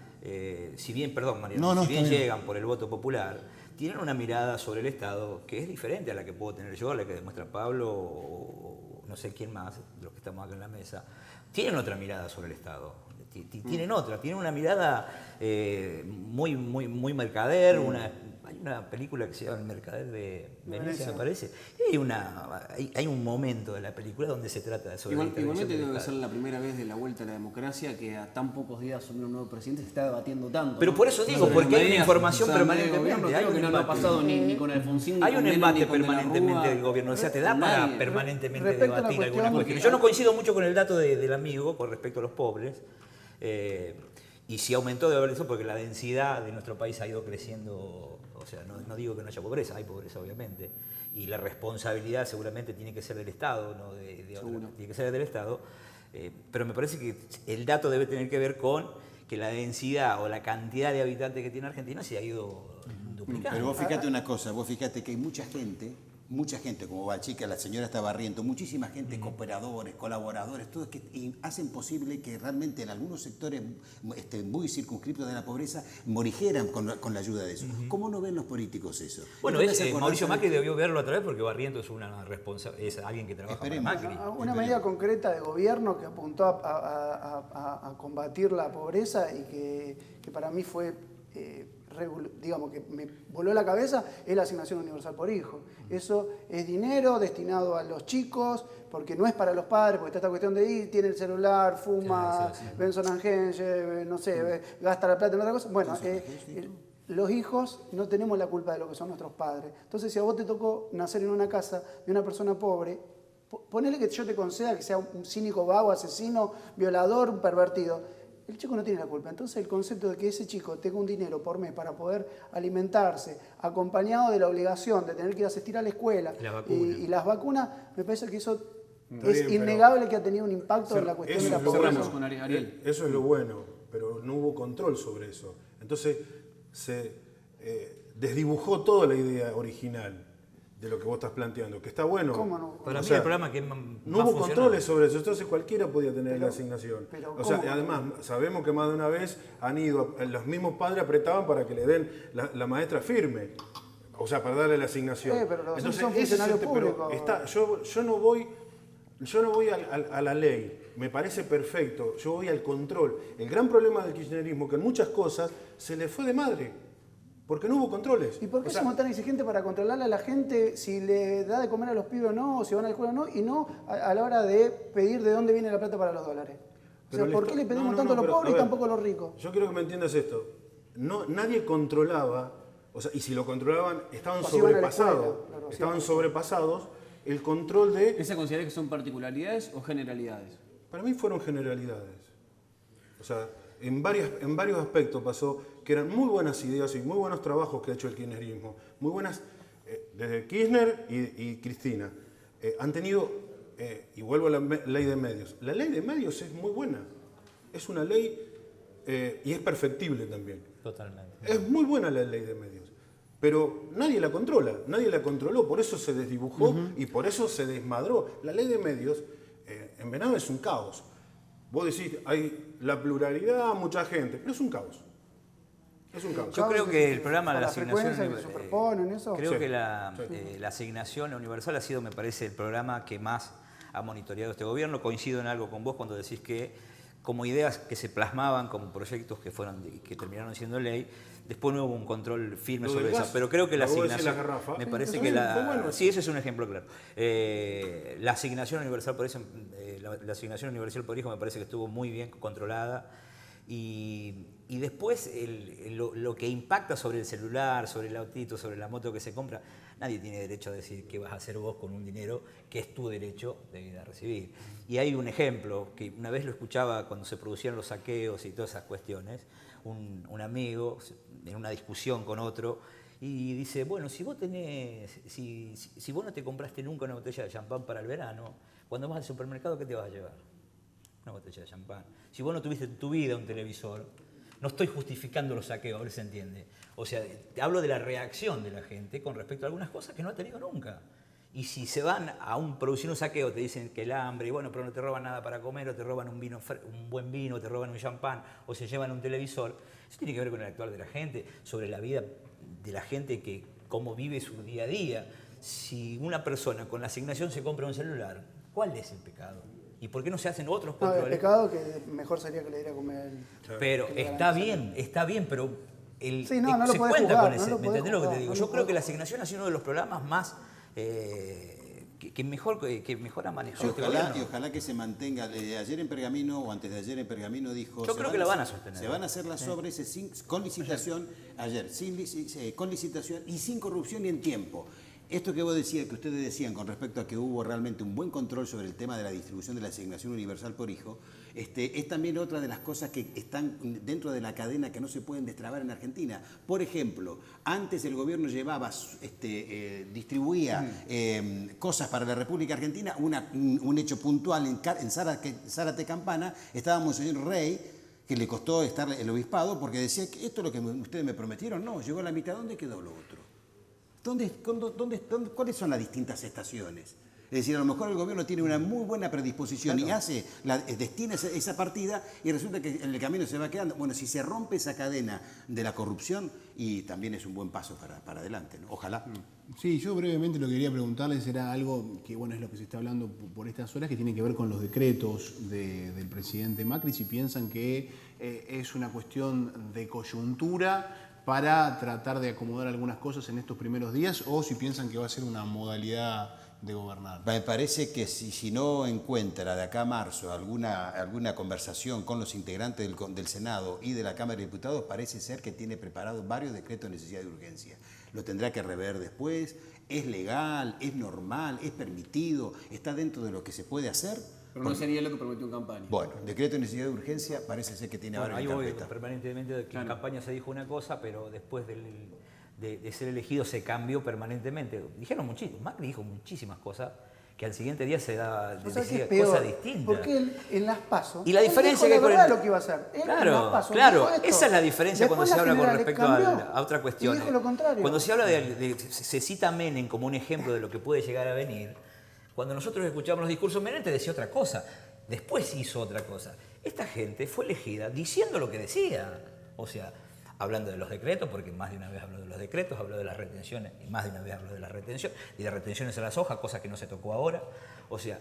si bien, perdón Mariano, si bien llegan por el voto popular, tienen una mirada sobre el Estado que es diferente a la que puedo tener yo, a la que demuestra Pablo o no sé quién más, de los que estamos acá en la mesa. Tienen otra mirada sobre el Estado, tienen una mirada muy mercader, hay una película que se llama El Mercader de Venecia, me parece. Hay un momento de la película donde se trata sobre la intervención Igualmente del debe Estado. ser la primera vez de la vuelta a la democracia que a tan pocos días de asumir un nuevo presidente se está debatiendo tanto. Pero ¿no? por eso digo, Sobre porque las hay una medidas, información o sea, permanentemente. gobierno, creo que no ha pasado ni con Alfonsín, ni Hay con un Menem, embate ni con De la permanentemente Rúa, del gobierno. O sea, te da con para nadie. permanentemente Respecto a la debatir algunas cuestión cuestiones. que- Yo no coincido mucho con el dato del amigo con respecto a los pobres. Y si aumentó de haber eso porque la densidad de nuestro país ha ido creciendo. O sea, no digo que no haya pobreza, hay pobreza obviamente. Y la responsabilidad seguramente tiene que ser del Estado, no de otra, tiene que ser del Estado. Pero me parece que el dato debe tener que ver con que la densidad o la cantidad de habitantes que tiene Argentina se ha ido duplicando. Pero vos fíjate una cosa, vos fíjate que hay mucha gente mucha gente como Balchica, la señora Barriento, muchísima gente, cooperadores, colaboradores, todos que hacen posible que realmente en algunos sectores muy circunscriptos de la pobreza morigeran con la ayuda de eso. ¿Cómo no ven los políticos eso? Bueno, Mauricio Macri debió verlo a través porque Barriento es alguien que trabaja para Macri. Una medida concreta de gobierno que apuntó a combatir la pobreza y que para mí fue... digamos que me voló la cabeza, es la asignación universal por hijo. Eso es dinero destinado a los chicos, porque no es para los padres, porque está esta cuestión de ir, tiene el celular, fuma, Benson Angel, no sé, gasta la plata en otra cosa. Bueno, los hijos no tenemos la culpa de lo que son nuestros padres. Entonces, si a vos te tocó nacer en una casa de una persona pobre, ponele que yo te conceda que sea un cínico vago, asesino, violador, un pervertido. El chico no tiene la culpa. Entonces el concepto de que ese chico tenga un dinero por mes para poder alimentarse, acompañado de la obligación de tener que ir a asistir a la escuela y las vacunas, me parece que eso es innegable que ha tenido un impacto en la cuestión de la pobreza. Con Ariel. Eso es lo bueno, pero no hubo control sobre eso. Entonces se desdibujó toda la idea original de lo que vos estás planteando, que está bueno. ¿Cómo no? Para mí el programa que más no hubo funcionó. controles sobre eso, entonces cualquiera podía tener la asignación. O sea, además, sabemos que más de una vez han ido, los mismos padres apretaban para que le den la maestra firme, o sea, para darle la asignación. Pero los entonces, son funcionarios públicos. Yo no voy a la ley, me parece perfecto, yo voy al control. El gran problema del kirchnerismo, que en muchas cosas se le fue de madre. Porque no hubo controles. ¿Y por qué somos tan exigentes para controlarle a la gente si le da de comer a los pibes o no, o si van a la escuela o no, y no a la hora de pedir de dónde viene la plata para los dólares? O sea, ¿por qué le pedimos tanto a los pobres y tampoco a los ricos? Yo quiero que me entiendas esto. Nadie controlaba, o sea, y si lo controlaban, estaban sobrepasados el control de... ¿Esa considera que son particularidades o generalidades? Para mí fueron generalidades. O sea, en varios aspectos pasó que eran muy buenas ideas y muy buenos trabajos que ha hecho el kirchnerismo. Muy buenas, desde Kirchner y Cristina. Han tenido, y vuelvo a la ley de medios. La ley de medios es muy buena. Es una ley y es perfectible también. Totalmente. Es muy buena la ley de medios. Pero nadie la controla, nadie la controló, por eso se desdibujó y por eso se desmadró. La ley de medios en Venado es un caos. Vos decís, hay la pluralidad, mucha gente, pero es un caos. Es un caos. Yo creo que el programa de la asignación frecuencia que superponen, eso. creo que la asignación universal ha sido, me parece, el programa que más ha monitoreado este gobierno. Coincido en algo con vos cuando decís que como ideas que se plasmaban como proyectos que terminaron siendo ley, después no hubo un control firme sobre eso. Pero creo que la asignación, me parece que sí, ese es un ejemplo claro. La asignación universal por eso, la asignación universal por hijo me parece que estuvo muy bien controlada. Y después lo que impacta sobre el celular, sobre el autito, sobre la moto que se compra, nadie tiene derecho a decir qué vas a hacer vos con un dinero que es tu derecho de ir a recibir. Y hay un ejemplo que una vez lo escuchaba cuando se producían los saqueos y todas esas cuestiones, un amigo en una discusión con otro y dice, bueno, si vos no te compraste nunca una botella de champán para el verano, cuando vas al supermercado, ¿qué te vas a llevar? Una botella de champán. Si vos no tuviste en tu vida un televisor, no estoy justificando los saqueos, a ver si se entiende. O sea, te hablo de la reacción de la gente con respecto a algunas cosas que no ha tenido nunca. Y si se van a producir un saqueo, te dicen que el hambre, y bueno, pero no te roban nada para comer, o te roban un buen vino, o te roban un champán, o se llevan un televisor. Eso tiene que ver con el actuar de la gente, sobre la vida de la gente, que cómo vive su día a día. Si una persona con la asignación se compra un celular, ¿cuál es el pecado? ¿Y por qué no se hacen otros controles? El pecado que mejor sería que le diera a comer. Pero está bien, pero sí, no lo se podés cuenta jugar, con ese. no lo ¿Me entendés lo que te podés digo? jugar, Yo no creo lo que la asignación ha sido uno de los programas más que mejor ha manejado este gobierno. Y ojalá que se mantenga. Ayer en Pergamino, o antes de ayer en Pergamino, dijo... Yo creo que la van a sostener. Se van a hacer las obras con licitación, con licitación y sin corrupción y en tiempo. Esto que vos decías, que ustedes decían con respecto a que hubo realmente un buen control sobre el tema de la distribución de la asignación universal por hijo, es también otra de las cosas que están dentro de la cadena que no se pueden destrabar en Argentina. Por ejemplo, antes el gobierno distribuía cosas para la República Argentina, un hecho puntual en Zárate Campana, estaba Monseñor Rey, que le costó estar el obispado, porque decía que esto es lo que ustedes me prometieron, no, llegó a la mitad, ¿dónde quedó lo otro? ¿Cuáles son las distintas estaciones? Es decir, a lo mejor el gobierno tiene una muy buena predisposición y destina esa partida y resulta que en el camino se va quedando. Bueno, si se rompe esa cadena de la corrupción, y también es un buen paso para adelante, ¿no? Ojalá. Sí, yo brevemente lo que quería preguntarles era algo que, bueno, es lo que se está hablando por estas horas, que tiene que ver con los decretos del presidente Macri, si piensan que es una cuestión de coyuntura para tratar de acomodar algunas cosas en estos primeros días, o si piensan que va a ser una modalidad de gobernar. Me parece que si no encuentra de acá a marzo alguna conversación con los integrantes del Senado y de la Cámara de Diputados, parece ser que tiene preparados varios decretos de necesidad de urgencia. Lo tendrá que rever después. ¿Es legal? ¿Es normal? ¿Es permitido? ¿Está dentro de lo que se puede hacer? Pero no sería lo que prometió en campaña. Bueno, decreto de necesidad de urgencia parece ser que tiene varios ahí voy carpetas. permanentemente, que en campaña se dijo una cosa, pero después de ser elegido se cambió permanentemente. Dijeron muchísimo, Macri dijo muchísimas cosas que al siguiente día se decía cosas distintas. Porque él en las PASO. Y la diferencia que lo que iba a hacer. Él en las PASO Claro, dijo esto. esa es la diferencia Después cuando se habla con general respecto cambió a otra cuestión. y dijo lo contrario. Cuando se habla se cita a Menem como un ejemplo de lo que puede llegar a venir, cuando nosotros escuchamos los discursos Menem te decía otra cosa, después hizo otra cosa. Esta gente fue elegida diciendo lo que decía, o sea, hablando de los decretos, porque más de una vez habló de los decretos, habló de las retenciones, y más de una vez habló de las retenciones, y de retenciones a la soja, cosa que no se tocó ahora. O sea,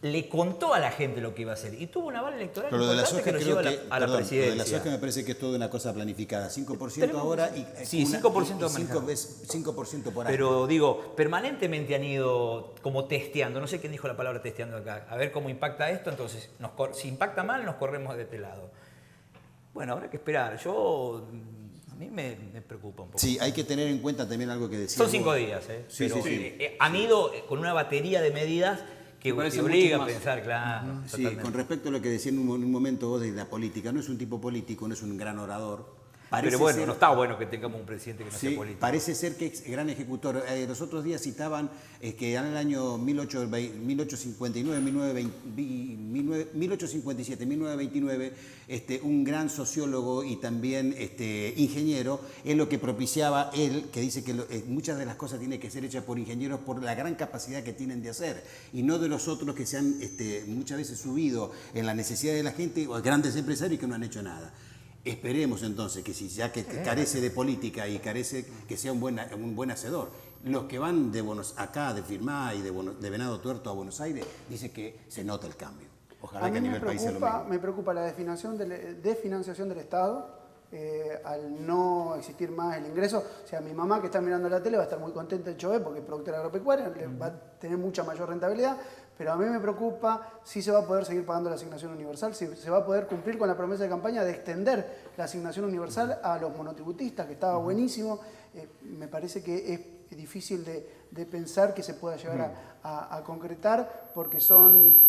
le contó a la gente lo que iba a hacer, y tuvo una bala electoral Pero lo de la importante soja que lo llevó a la presidencia. Lo de la soja me parece que es toda una cosa planificada. 5% ahora y... Sí, 5% manejado. 5% por año. Pero digo, permanentemente han ido como testeando, no sé quién dijo la palabra testeando acá, a ver cómo impacta esto, entonces si impacta mal nos corremos de este lado. Bueno, habrá que esperar. A mí me preocupa un poco. Sí, hay que tener en cuenta también algo que decía. Son 5 días, Sí, pero sí. han ido con una batería de medidas que te obliga a pensar, claro. Sí, con respecto a lo que decía en un momento vos de la política, no es un tipo político, no es un gran orador. Pero bueno, no está bueno que tengamos un presidente que no sea político. Parece ser que es gran ejecutor. Los otros días citaban que en el año 1859, 1857, 1929, un gran sociólogo y también ingeniero, es lo que propiciaba él, que dice que muchas de las cosas tienen que ser hechas por ingenieros por la gran capacidad que tienen de hacer, y no de los otros que se han muchas veces subido en la necesidad de la gente, o grandes empresarios que no han hecho nada. Esperemos entonces que si ya que carece de política y carece que sea un buen hacedor. Los que van acá de Firmá y de Venado Tuerto a Buenos Aires, dice que se nota el cambio. Ojalá que a nivel país sea lo mismo. Me preocupa la desfinanciación del Estado. Al no existir más el ingreso, o sea, mi mamá que está mirando la tele va a estar muy contenta de Chove porque es productora agropecuaria, va a tener mucha mayor rentabilidad, pero a mí me preocupa si se va a poder seguir pagando la asignación universal, si se va a poder cumplir con la promesa de campaña de extender la asignación universal a los monotributistas, que estaba buenísimo. Me parece que es difícil de pensar que se pueda llegar a concretar, porque son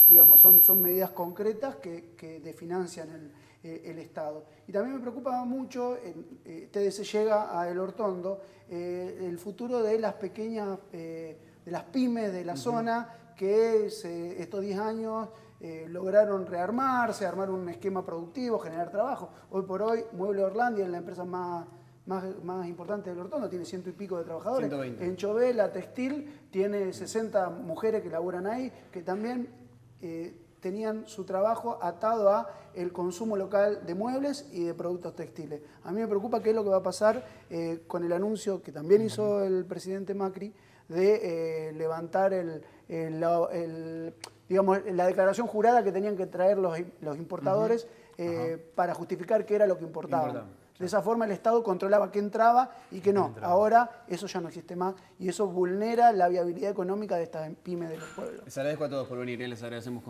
medidas concretas que desfinancian el Estado. Y también me preocupa mucho, TDC llega a El Hortondo, el futuro de las pequeñas, de las pymes de la zona que estos 10 años lograron rearmarse, armar un esquema productivo, generar trabajo. Hoy por hoy, Mueble Orlandia es la empresa más importante del Hortondo, tiene 100 y pico de trabajadores. 120. En Chové, la textil, tiene 60 mujeres que laburan ahí, que también tenían su trabajo atado a el consumo local de muebles y de productos textiles. A mí me preocupa qué es lo que va a pasar con el anuncio que también hizo el presidente Macri de levantar la declaración jurada que tenían que traer los importadores para justificar qué era lo que importaban. De esa forma el Estado controlaba qué entraba y qué no. Ahora eso ya no existe más y eso vulnera la viabilidad económica de estas pymes de los pueblos. Les agradezco a todos por venir, les agradecemos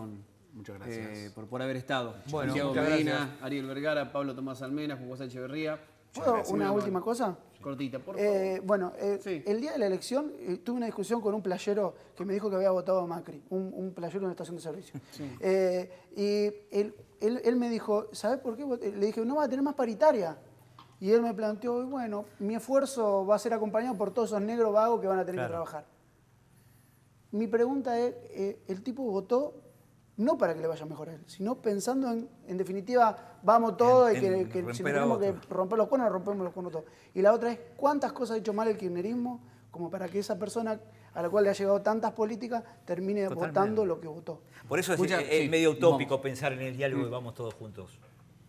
Muchas gracias. por haber estado. Bueno, Santiago muchas Medina, gracias. Ariel Vergara, Pablo Tomás Almena, Juan José Echeverría. ¿Puedo una última cosa? Cortita, por favor. Bueno, Sí. el día de la elección tuve una discusión con un playero que me dijo que había votado a Macri, un playero en una estación de servicio. Y él me dijo, ¿sabes por qué? Le dije, no va a tener más paritaria. Y él me planteó, bueno, mi esfuerzo va a ser acompañado por todos esos negros vagos que van a tener que trabajar. Mi pregunta es, el tipo votó no para que le vaya mejor a él, sino pensando en definitiva, vamos todos y que si tenemos que romper los cuernos, rompemos los cuernos todos. Y la otra es, ¿cuántas cosas ha hecho mal el kirchnerismo como para que esa persona a la cual le ha llegado tantas políticas termine votando lo que votó. Por eso Escucha, es sí, medio utópico vamos. pensar en el diálogo y vamos todos juntos.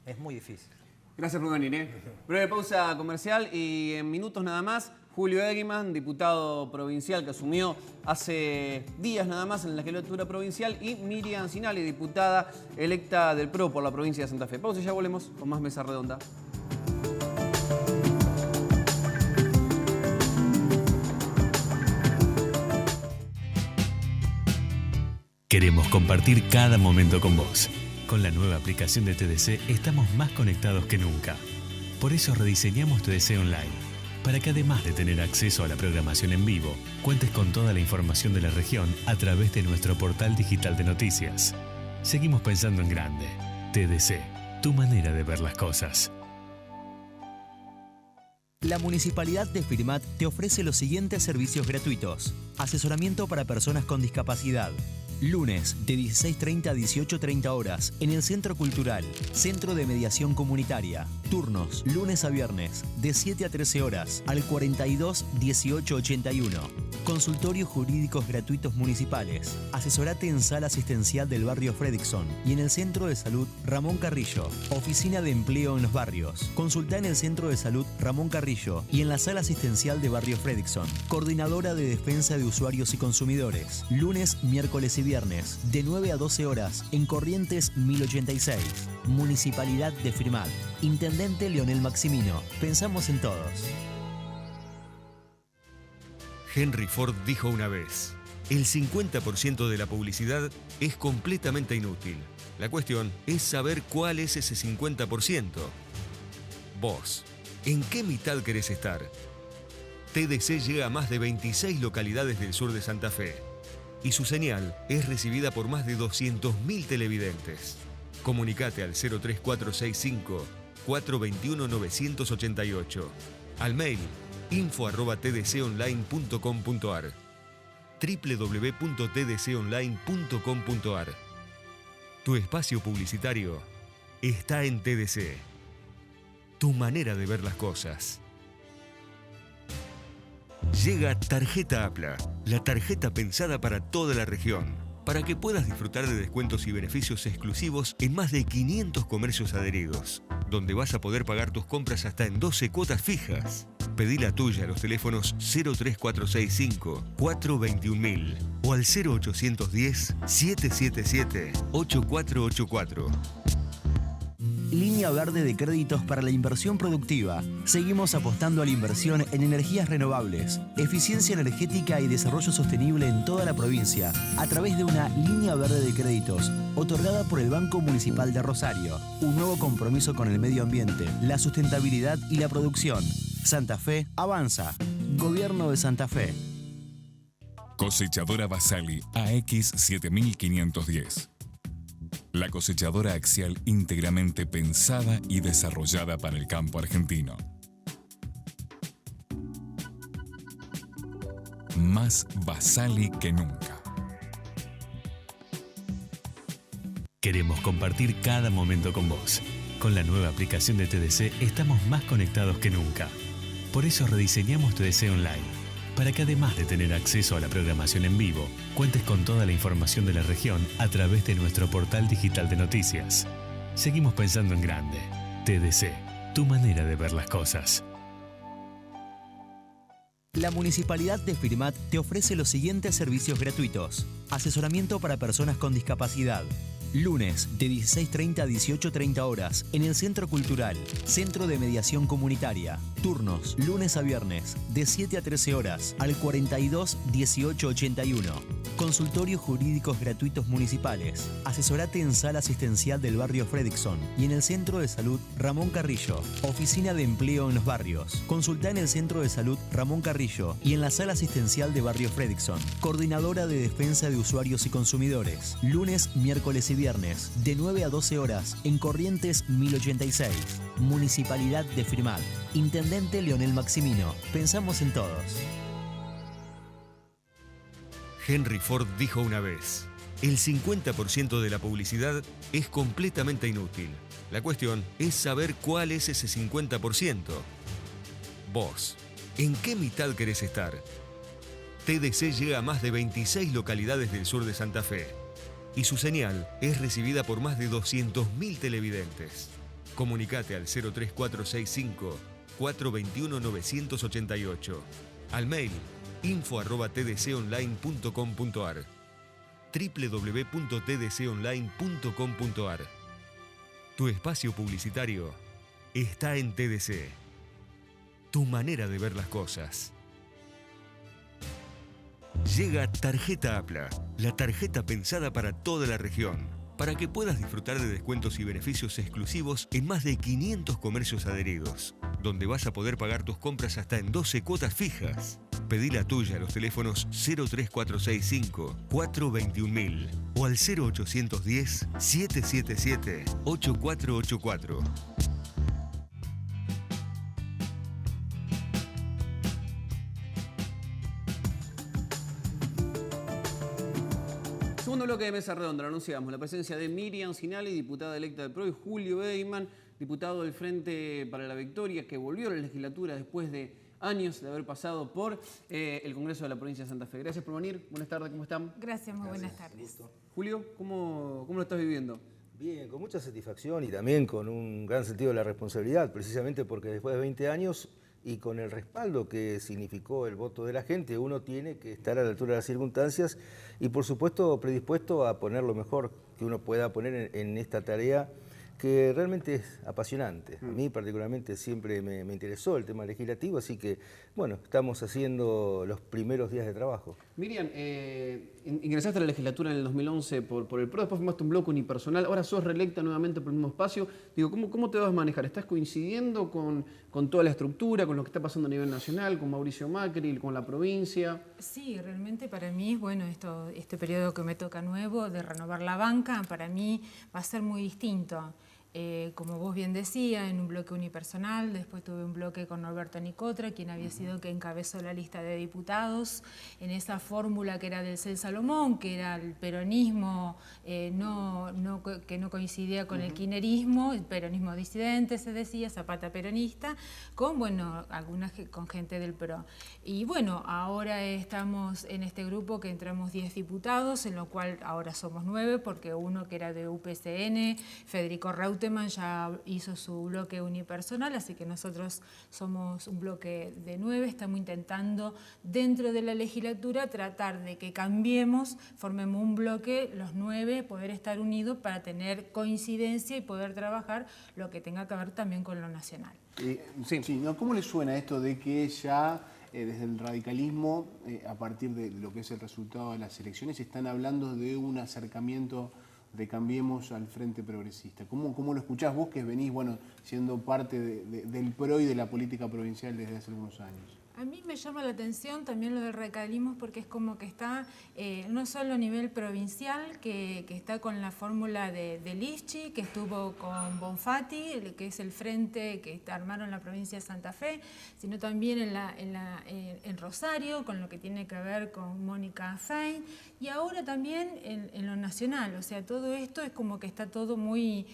Es muy difícil. Gracias por venir. Breve pausa comercial y en minutos nada más, Julio Egman, diputado provincial que asumió hace días nada más en la legislatura provincial, y Miriam Sinali, diputada electa del PRO por la provincia de Santa Fe. Pausa y ya volvemos con más Mesa Redonda. Queremos compartir cada momento con vos. Con la nueva aplicación de TDC estamos más conectados que nunca. Por eso rediseñamos TDC Online, para que además de tener acceso a la programación en vivo, cuentes con toda la información de la región a través de nuestro portal digital de noticias. Seguimos pensando en grande. TDC, tu manera de ver las cosas. La Municipalidad de Firmat te ofrece los siguientes servicios gratuitos. Asesoramiento para personas con discapacidad. Lunes de 16:30 a 18:30 horas en el Centro Cultural, Centro de Mediación Comunitaria. Turnos lunes a viernes de 7 a 13 horas al 42 18 81. Consultorios jurídicos gratuitos municipales. Asesorate en Sala Asistencial del Barrio Fredrickson y en el Centro de Salud Ramón Carrillo. Oficina de Empleo en los Barrios. Consulta en el Centro de Salud Ramón Carrillo y en la Sala Asistencial de Barrio Fredrickson. Coordinadora de Defensa de Usuarios y Consumidores. Lunes, miércoles y viernes de 9 a 12 horas en Corrientes 1086. Municipalidad de Firmat. Intendente Leonel Maximino. Pensamos en todos. Henry Ford dijo una vez: el 50% de la publicidad es completamente inútil. La cuestión es saber cuál es ese 50%. Vos, ¿en qué mitad querés estar? TDC llega a más de 26 localidades del sur de Santa Fe y su señal es recibida por más de 200.000 televidentes. Comunicate al 03465 421 988, al mail info@tdconline.com.ar, www.tdconline.com.ar. Tu espacio publicitario está en TDC. Tu manera de ver las cosas. Llega Tarjeta APLA, la tarjeta pensada para toda la región, para que puedas disfrutar de descuentos y beneficios exclusivos en más de 500 comercios adheridos, donde vas a poder pagar tus compras hasta en 12 cuotas fijas. Pedí la tuya a los teléfonos 03465 421.000 o al 0810 777 8484. Línea verde de créditos para la inversión productiva. Seguimos apostando a la inversión en energías renovables, eficiencia energética y desarrollo sostenible en toda la provincia a través de una línea verde de créditos otorgada por el Banco Municipal de Rosario. Un nuevo compromiso con el medio ambiente, la sustentabilidad y la producción. Santa Fe avanza. Gobierno de Santa Fe. Cosechadora Basali AX 7510. La cosechadora axial íntegramente pensada y desarrollada para el campo argentino. Más Basali que nunca. Queremos compartir cada momento con vos. Con la nueva aplicación de TDC estamos más conectados que nunca. Por eso rediseñamos TDC Online, para que además de tener acceso a la programación en vivo, cuentes con toda la información de la región a través de nuestro portal digital de noticias. Seguimos pensando en grande. TDC, tu manera de ver las cosas. La Municipalidad de Firmat te ofrece los siguientes servicios gratuitos. Asesoramiento para personas con discapacidad. Lunes de 16:30 a 18:30 horas en el Centro Cultural, Centro de Mediación Comunitaria. Turnos lunes a viernes de 7 a 13 horas al 42 18 81. Consultorios jurídicos gratuitos municipales. Asesorate en Sala Asistencial del Barrio Fredrickson y en el Centro de Salud Ramón Carrillo. Oficina de Empleo en los Barrios. Consulta en el Centro de Salud Ramón Carrillo y en la Sala Asistencial de Barrio Fredrickson. Coordinadora de Defensa de Usuarios y Consumidores. Lunes, miércoles y viernes de 9 a 12 horas en Corrientes 1086. Municipalidad de Firmat. Intendente Leonel Maximino. Pensamos en todos. Henry Ford dijo una vez: el 50% de la publicidad es completamente inútil. La cuestión es saber cuál es ese 50%. Vos, ¿en qué mitad querés estar? TDC llega a más de 26 localidades del sur de Santa Fe y su señal es recibida por más de 200.000 televidentes. Comunicate al 03465 421 988, al mail info@tdconline.com.ar, www.tdconline.com.ar. Tu espacio publicitario está en TDC. Tu manera de ver las cosas. Llega Tarjeta APLA, la tarjeta pensada para toda la región, para que puedas disfrutar de descuentos y beneficios exclusivos en más de 500 comercios adheridos, donde vas a poder pagar tus compras hasta en 12 cuotas fijas. Pedí la tuya a los teléfonos 03465 421.000 o al 0810 777 8484. Segundo bloque de Mesa Redonda, lo anunciamos, la presencia de Miriam Sinali, diputada electa del PRO, y Julio Eyman, diputado del Frente para la Victoria, que volvió a la legislatura después de años de haber pasado por el Congreso de la Provincia de Santa Fe. Gracias por venir, buenas tardes, ¿cómo están? Gracias, muy buenas tardes. Julio, ¿cómo lo estás viviendo? Bien, con mucha satisfacción y también con un gran sentido de la responsabilidad, precisamente porque después de 20 años y con el respaldo que significó el voto de la gente, uno tiene que estar a la altura de las circunstancias y por supuesto predispuesto a poner lo mejor que uno pueda poner en esta tarea que realmente es apasionante. A mí particularmente siempre me interesó el tema legislativo, así que bueno, estamos haciendo los primeros días de trabajo. Miriam, ingresaste a la legislatura en el 2011 por el PRO, después formaste un bloque unipersonal, ahora sos reelecta nuevamente por el mismo espacio. Digo, ¿cómo te vas a manejar? ¿Estás coincidiendo con toda la estructura, con lo que está pasando a nivel nacional, con Mauricio Macri, con la provincia? Sí, realmente para mí, bueno, este periodo que me toca nuevo de renovar la banca, para mí va a ser muy distinto. Como vos bien decías, en un bloque unipersonal, después tuve un bloque con Norberto Nicotra, quien había sido que encabezó la lista de diputados, en esa fórmula que era del CEL Salomón, que era el peronismo que no coincidía con el kirchnerismo, el peronismo disidente se decía, Zapata peronista, con con gente del PRO. Y bueno, ahora estamos en este grupo que entramos 10 diputados, en lo cual ahora somos 9, porque uno que era de UPCN, Federico Reutemann, ya hizo su bloque unipersonal, así que nosotros somos un bloque de 9, estamos intentando dentro de la legislatura tratar de que cambiemos, formemos un bloque, los 9, poder estar unidos para tener coincidencia y poder trabajar lo que tenga que ver también con lo nacional. ¿Cómo le suena esto de que ya desde el radicalismo, a partir de lo que es el resultado de las elecciones, están hablando de un acercamiento de Cambiemos al Frente Progresista? ¿Cómo lo escuchás vos, que venís siendo parte del PRO y de la política provincial desde hace algunos años? A mí me llama la atención también lo del radicalismo, porque es como que está no solo a nivel provincial, que está con la fórmula de Lischy, que estuvo con Bonfatti, que es el frente que armaron en la provincia de Santa Fe, sino también en Rosario, con lo que tiene que ver con Mónica Fein, y ahora también en lo nacional. O sea, todo esto es como que está todo muy,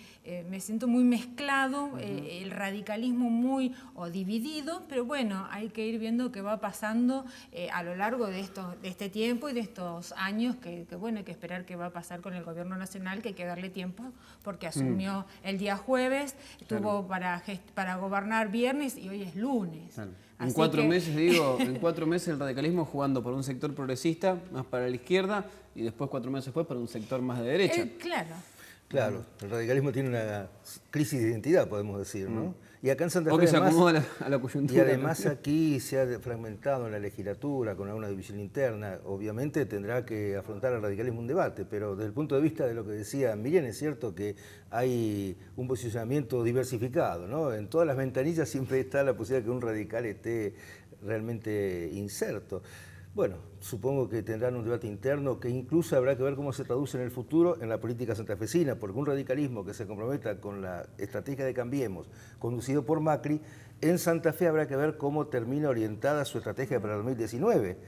me siento muy mezclado, el radicalismo muy dividido, pero bueno, hay que ir viendo qué va pasando a lo largo de este tiempo y de estos años, que bueno, hay que esperar qué va a pasar con el gobierno nacional, que hay que darle tiempo, porque asumió el día jueves, estuvo para gobernar viernes y hoy es lunes. Claro. En 4 meses, en 4 meses el radicalismo jugando por un sector progresista, más para la izquierda, y después 4 meses después para un sector más de derecha. Claro, el radicalismo tiene una crisis de identidad, podemos decir, ¿no? Y acá en Santa Fe, porque se acomoda a la coyuntura. Y además aquí se ha fragmentado en la legislatura con alguna división interna. Obviamente tendrá que afrontar el radicalismo un debate, pero desde el punto de vista de lo que decía Miriam, es cierto que hay un posicionamiento diversificado, ¿no? En todas las ventanillas siempre está la posibilidad de que un radical esté realmente inserto. Bueno, supongo que tendrán un debate interno que incluso habrá que ver cómo se traduce en el futuro en la política santafesina, porque un radicalismo que se comprometa con la estrategia de Cambiemos, conducido por Macri, en Santa Fe habrá que ver cómo termina orientada su estrategia para el 2019.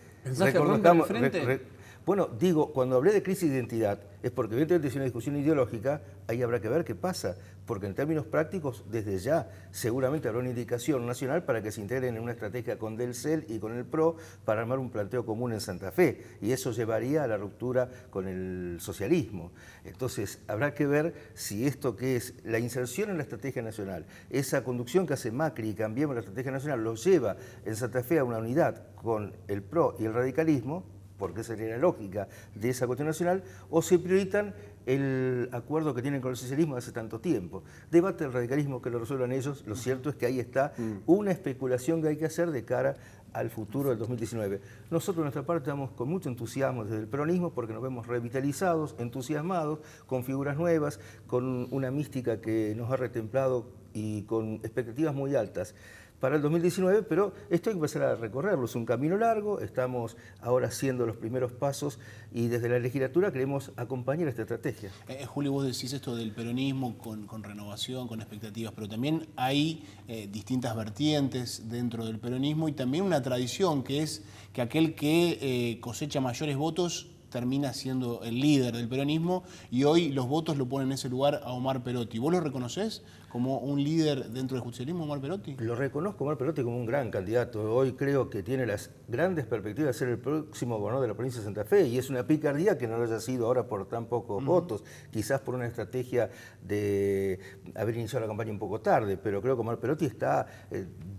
Bueno, digo, cuando hablé de crisis de identidad, es porque evidentemente es una discusión ideológica, ahí habrá que ver qué pasa, porque en términos prácticos, desde ya, seguramente habrá una indicación nacional para que se integren en una estrategia con Delcel y con el PRO para armar un planteo común en Santa Fe, y eso llevaría a la ruptura con el socialismo. Entonces, habrá que ver si esto que es la inserción en la estrategia nacional, esa conducción que hace Macri y Cambiemos la estrategia nacional, lo lleva en Santa Fe a una unidad con el PRO y el radicalismo, porque esa sería la lógica de esa cuestión nacional, o se prioritan el acuerdo que tienen con el socialismo hace tanto tiempo. Debate del radicalismo que lo resuelvan ellos, lo cierto es que ahí está una especulación que hay que hacer de cara al futuro del 2019. Nosotros, de nuestra parte, estamos con mucho entusiasmo desde el peronismo porque nos vemos revitalizados, entusiasmados, con figuras nuevas, con una mística que nos ha retemplado y con expectativas muy altas para el 2019, pero esto hay que empezar a recorrerlo, es un camino largo, estamos ahora haciendo los primeros pasos y desde la legislatura queremos acompañar esta estrategia. Julio, vos decís esto del peronismo con renovación, con expectativas, pero también hay distintas vertientes dentro del peronismo y también una tradición que es que aquel que cosecha mayores votos termina siendo el líder del peronismo y hoy los votos lo ponen en ese lugar a Omar Perotti. ¿Vos lo reconocés como un líder dentro del justicialismo, Omar Perotti? Lo reconozco, Omar Perotti, como un gran candidato. Hoy creo que tiene las grandes perspectivas de ser el próximo gobernador de la provincia de Santa Fe y es una picardía que no lo haya sido ahora por tan pocos votos, quizás por una estrategia de haber iniciado la campaña un poco tarde, pero creo que Omar Perotti está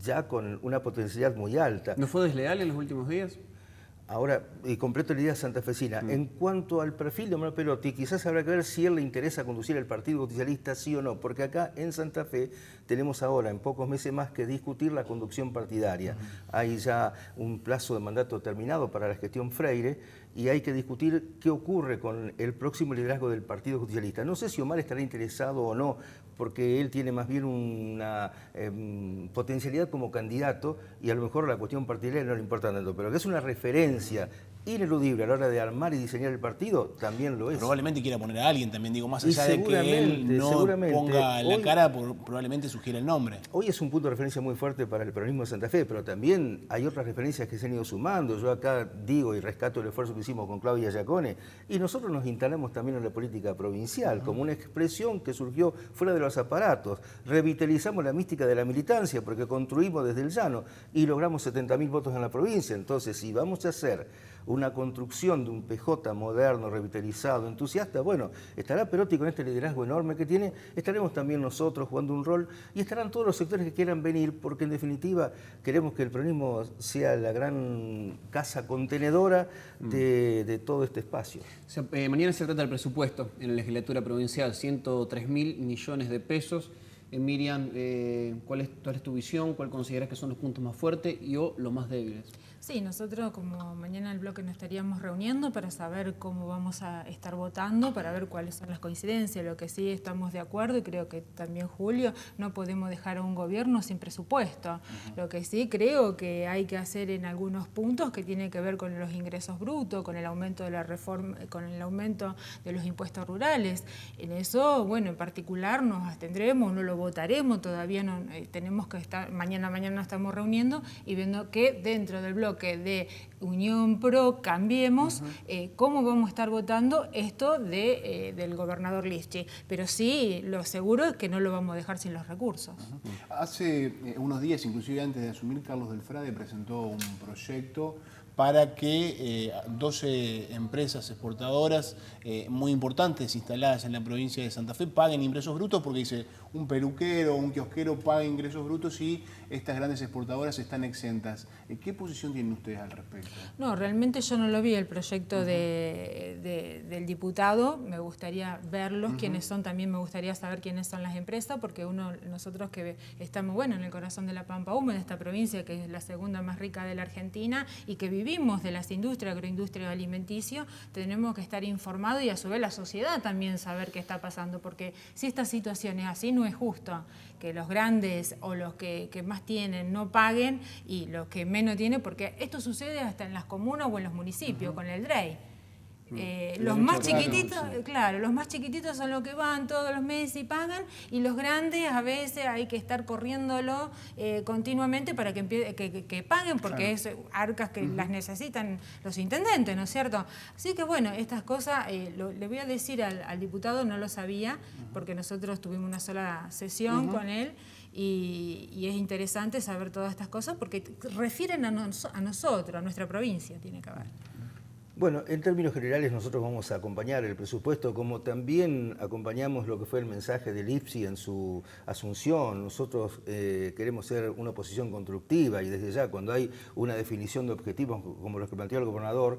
ya con una potencialidad muy alta. ¿No fue desleal en los últimos días? Ahora, y completo la idea santafesina. En cuanto al perfil de Omar Perotti, quizás habrá que ver si él le interesa conducir el Partido Justicialista, sí o no, porque acá en Santa Fe tenemos ahora, en pocos meses más, que discutir la conducción partidaria. Hay ya un plazo de mandato terminado para la gestión Freire y hay que discutir qué ocurre con el próximo liderazgo del Partido Justicialista. No sé si Omar estará interesado o no, porque él tiene más bien una potencialidad como candidato y a lo mejor la cuestión partidaria no le importa tanto, pero que es una referencia ineludible a la hora de armar y diseñar el partido, también lo es. Probablemente quiera poner a alguien también, digo, más allá de que él no ponga la cara, probablemente sugiera el nombre. Hoy es un punto de referencia muy fuerte para el peronismo de Santa Fe, pero también hay otras referencias que se han ido sumando. Yo acá digo y rescato el esfuerzo que hicimos con Claudia Giacone, y nosotros nos instalamos también en la política provincial, como una expresión que surgió fuera de los aparatos. Revitalizamos la mística de la militancia, porque construimos desde el llano y logramos 70.000 votos en la provincia. Entonces, si vamos a hacer una construcción de un PJ moderno, revitalizado, entusiasta, bueno, estará Perotti con este liderazgo enorme que tiene, estaremos también nosotros jugando un rol y estarán todos los sectores que quieran venir, porque en definitiva queremos que el peronismo sea la gran casa contenedora de todo este espacio. O sea, mañana se trata del presupuesto en la legislatura provincial, 103.000 millones de pesos. Miriam, ¿cuál es tu visión? ¿Cuál consideras que son los puntos más fuertes y o los más débiles? Sí, nosotros como mañana el bloque nos estaríamos reuniendo para saber cómo vamos a estar votando, para ver cuáles son las coincidencias. Lo que sí estamos de acuerdo, y creo que también Julio, no podemos dejar a un gobierno sin presupuesto. Lo que sí creo que hay que hacer en algunos puntos que tiene que ver con los ingresos brutos, con el aumento de la reforma, con el aumento de los impuestos rurales. En eso, bueno, en particular nos abstendremos, no lo votaremos, todavía no tenemos que estar, mañana nos estamos reuniendo y viendo que dentro del bloque de Unión Pro, Cambiemos, cómo vamos a estar votando esto del gobernador Lischy. Pero sí, lo seguro es que no lo vamos a dejar sin los recursos. Hace unos días, inclusive antes de asumir, Carlos Delfrade presentó un proyecto para que 12 empresas exportadoras muy importantes instaladas en la provincia de Santa Fe paguen ingresos brutos, porque dice un peluquero o un kiosquero paga ingresos brutos y estas grandes exportadoras están exentas. ¿Qué posición tienen ustedes al respecto? No, realmente yo no lo vi el proyecto del diputado, me gustaría verlos, quiénes son, también me gustaría saber quiénes son las empresas, porque nosotros que estamos en el corazón de la Pampa Húmeda, esta provincia que es la segunda más rica de la Argentina y que vivimos de las industrias, agroindustria alimenticio, tenemos que estar informados y a su vez la sociedad también saber qué está pasando, porque si esta situación es así, no es justo que los grandes o los que más tienen no paguen y los que menos tienen, porque esto sucede hasta en las comunas o en los municipios con el DREI. Los más chiquititos, claro, los más chiquititos son los que van todos los meses y pagan, y los grandes a veces hay que estar corriéndolo continuamente para que paguen, porque es arcas que las necesitan los intendentes, ¿no es cierto? Así que bueno, estas cosas, le voy a decir al diputado, no lo sabía, porque nosotros tuvimos una sola sesión con él, y es interesante saber todas estas cosas porque refieren a nosotros, a nuestra provincia, tiene que ver. Bueno, en términos generales nosotros vamos a acompañar el presupuesto como también acompañamos lo que fue el mensaje del IPSI en su asunción. Nosotros queremos ser una oposición constructiva y desde ya cuando hay una definición de objetivos como los que planteó el gobernador,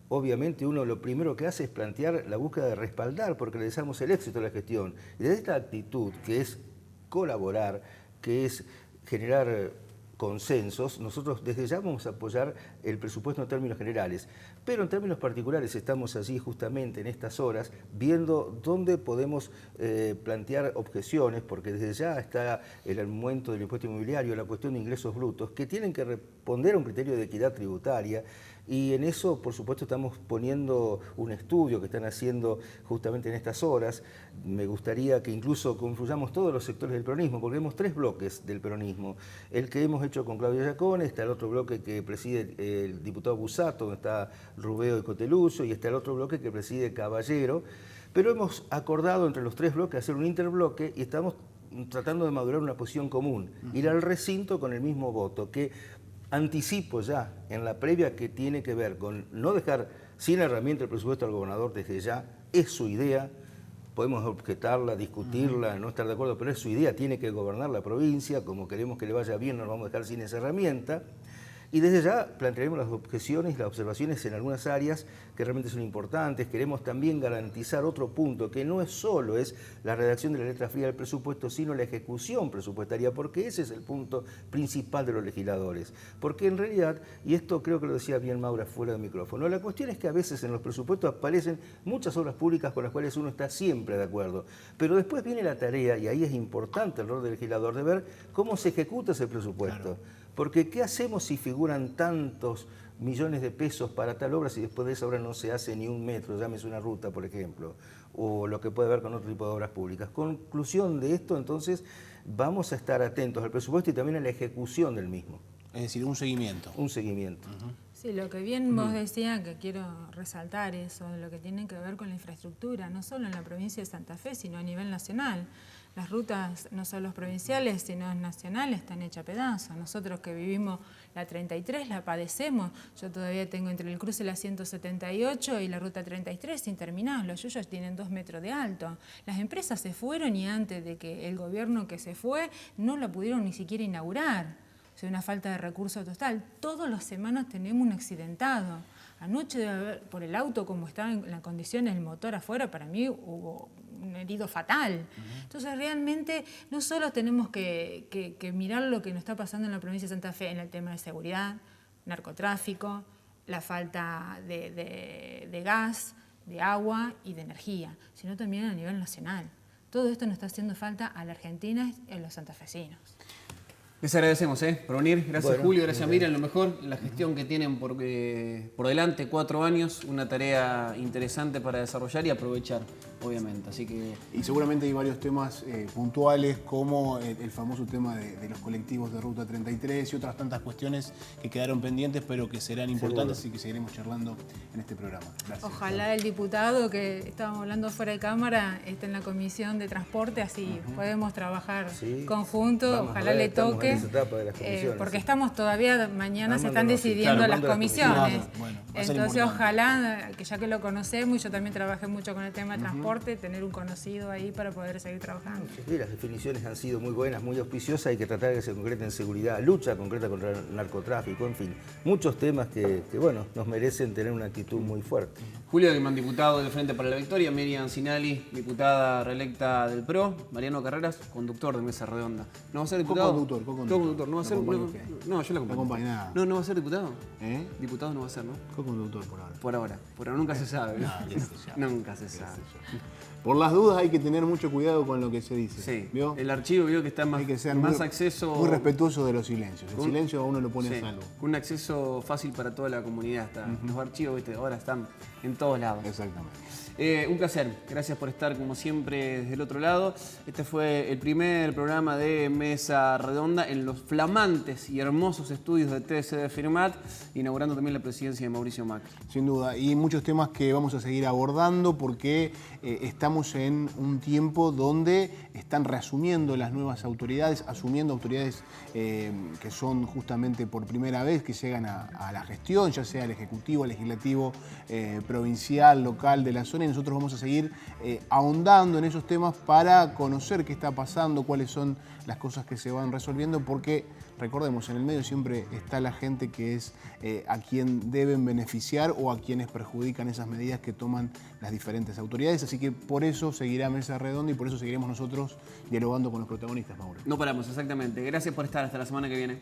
obviamente uno lo primero que hace es plantear la búsqueda de respaldar porque le deseamos el éxito de la gestión. Y desde esta actitud que es colaborar, que es generar consensos, nosotros desde ya vamos a apoyar el presupuesto en términos generales, pero en términos particulares estamos allí justamente en estas horas viendo dónde podemos plantear objeciones, porque desde ya está el aumento del impuesto inmobiliario, la cuestión de ingresos brutos, que tienen que responder a un criterio de equidad tributaria, y en eso, por supuesto, estamos poniendo un estudio que están haciendo justamente en estas horas. Me gustaría que incluso confluyamos todos los sectores del peronismo, porque vemos 3 bloques del peronismo. El que hemos hecho con Claudio Giacone, está el otro bloque que preside el diputado Busato, donde está Rubeo y Cotelucho, y está el otro bloque que preside Caballero. Pero hemos acordado entre los 3 bloques hacer un interbloque y estamos tratando de madurar una posición común, ir al recinto con el mismo voto, que anticipo ya en la previa que tiene que ver con no dejar sin herramienta el presupuesto al gobernador desde ya, es su idea, podemos objetarla, discutirla, no estar de acuerdo, pero es su idea, tiene que gobernar la provincia, como queremos que le vaya bien, no nos vamos a dejar sin esa herramienta. Y desde ya plantearemos las objeciones, las observaciones en algunas áreas que realmente son importantes. Queremos también garantizar otro punto, que no es solo la redacción de la letra fría del presupuesto, sino la ejecución presupuestaria, porque ese es el punto principal de los legisladores. Porque en realidad, y esto creo que lo decía bien Maura fuera del micrófono, la cuestión es que a veces en los presupuestos aparecen muchas obras públicas con las cuales uno está siempre de acuerdo. Pero después viene la tarea, y ahí es importante el rol del legislador, de ver cómo se ejecuta ese presupuesto. Claro. Porque ¿qué hacemos si figuran tantos millones de pesos para tal obra si después de esa obra no se hace ni un metro, llámese una ruta, por ejemplo, o lo que puede ver con otro tipo de obras públicas? Conclusión de esto, entonces, vamos a estar atentos al presupuesto y también a la ejecución del mismo. Es decir, un seguimiento. Un seguimiento. Sí, lo que bien vos decías, que quiero resaltar eso, lo que tiene que ver con la infraestructura, no solo en la provincia de Santa Fe, sino a nivel nacional. Las rutas, no solo provinciales, sino nacionales, están hechas a pedazos. Nosotros que vivimos la 33, la padecemos. Yo todavía tengo entre el cruce la 178 y la ruta 33 sin terminar. Los yuyos tienen 2 metros de alto. Las empresas se fueron y antes de que el gobierno que se fue no la pudieron ni siquiera inaugurar. O sea, una falta de recursos total. Todas las semanas tenemos un accidentado. Anoche, por el auto, como estaba en la condición del motor afuera, para mí hubo un herido fatal. Entonces, realmente, no solo tenemos que mirar lo que nos está pasando en la provincia de Santa Fe en el tema de seguridad, narcotráfico, la falta de gas, de agua y de energía, sino también a nivel nacional. Todo esto nos está haciendo falta a la Argentina y a los santafesinos. Les agradecemos por venir. Gracias, bueno, Julio, gracias Miriam, lo mejor. La gestión que tienen por delante, 4 años, una tarea interesante para desarrollar y aprovechar, obviamente. Así que... Y seguramente hay varios temas puntuales, como el famoso tema de los colectivos de Ruta 33 y otras tantas cuestiones que quedaron pendientes, pero que serán importantes y que seguiremos charlando en este programa. Gracias. Ojalá el diputado, que estábamos hablando fuera de cámara, esté en la comisión de transporte, así podemos trabajar conjunto. Ojalá le toque. Porque estamos todavía, mañana se están decidiendo las comisiones. Entonces, ojalá, que ya que lo conocemos, y yo también trabajé mucho con el tema de transporte, tener un conocido ahí para poder seguir trabajando. Sí, las definiciones han sido muy buenas, muy auspiciosas, hay que tratar de que se concreten seguridad, lucha concreta contra el narcotráfico, en fin, muchos temas que bueno, nos merecen tener una actitud muy fuerte. Julio Aguimán, diputado del Frente para la Victoria, Miriam Sinali, diputada reelecta del PRO, Mariano Carreras, conductor de Mesa Redonda. ¿No va a ser diputado? Co-conductor. No va a ser. No, yo la acompaño. No va a ser diputado. Diputado no va a ser, ¿no? Co-conductor por ahora. Por ahora. Nunca se sabe. Nunca se sabe. Por las dudas hay que tener mucho cuidado con lo que se dice. Sí, ¿vio? el archivo vio que está más, Hay que ser más muy, acceso... muy respetuoso de los silencios. El Un- silencio a uno lo pone Sí, a salvo. con un acceso fácil para toda la comunidad. Los archivos, ¿viste? Ahora están en todos lados. Exactamente. Un placer, gracias por estar como siempre desde el otro lado. Este fue el primer programa de Mesa Redonda en los flamantes y hermosos estudios de TDC de Firmat, inaugurando también la presidencia de Mauricio Macri. Sin duda, y muchos temas que vamos a seguir abordando porque estamos en un tiempo donde están reasumiendo las nuevas autoridades, asumiendo autoridades que son justamente por primera vez que llegan a la gestión, ya sea el Ejecutivo, el Legislativo, provincial, local de la zona, y nosotros vamos a seguir ahondando en esos temas para conocer qué está pasando, cuáles son las cosas que se van resolviendo, porque recordemos, en el medio siempre está la gente que es a quien deben beneficiar o a quienes perjudican esas medidas que toman las diferentes autoridades, así que por eso seguirá Mesa Redonda y por eso seguiremos nosotros dialogando con los protagonistas, Mauro. No paramos, exactamente. Gracias por estar, hasta la semana que viene.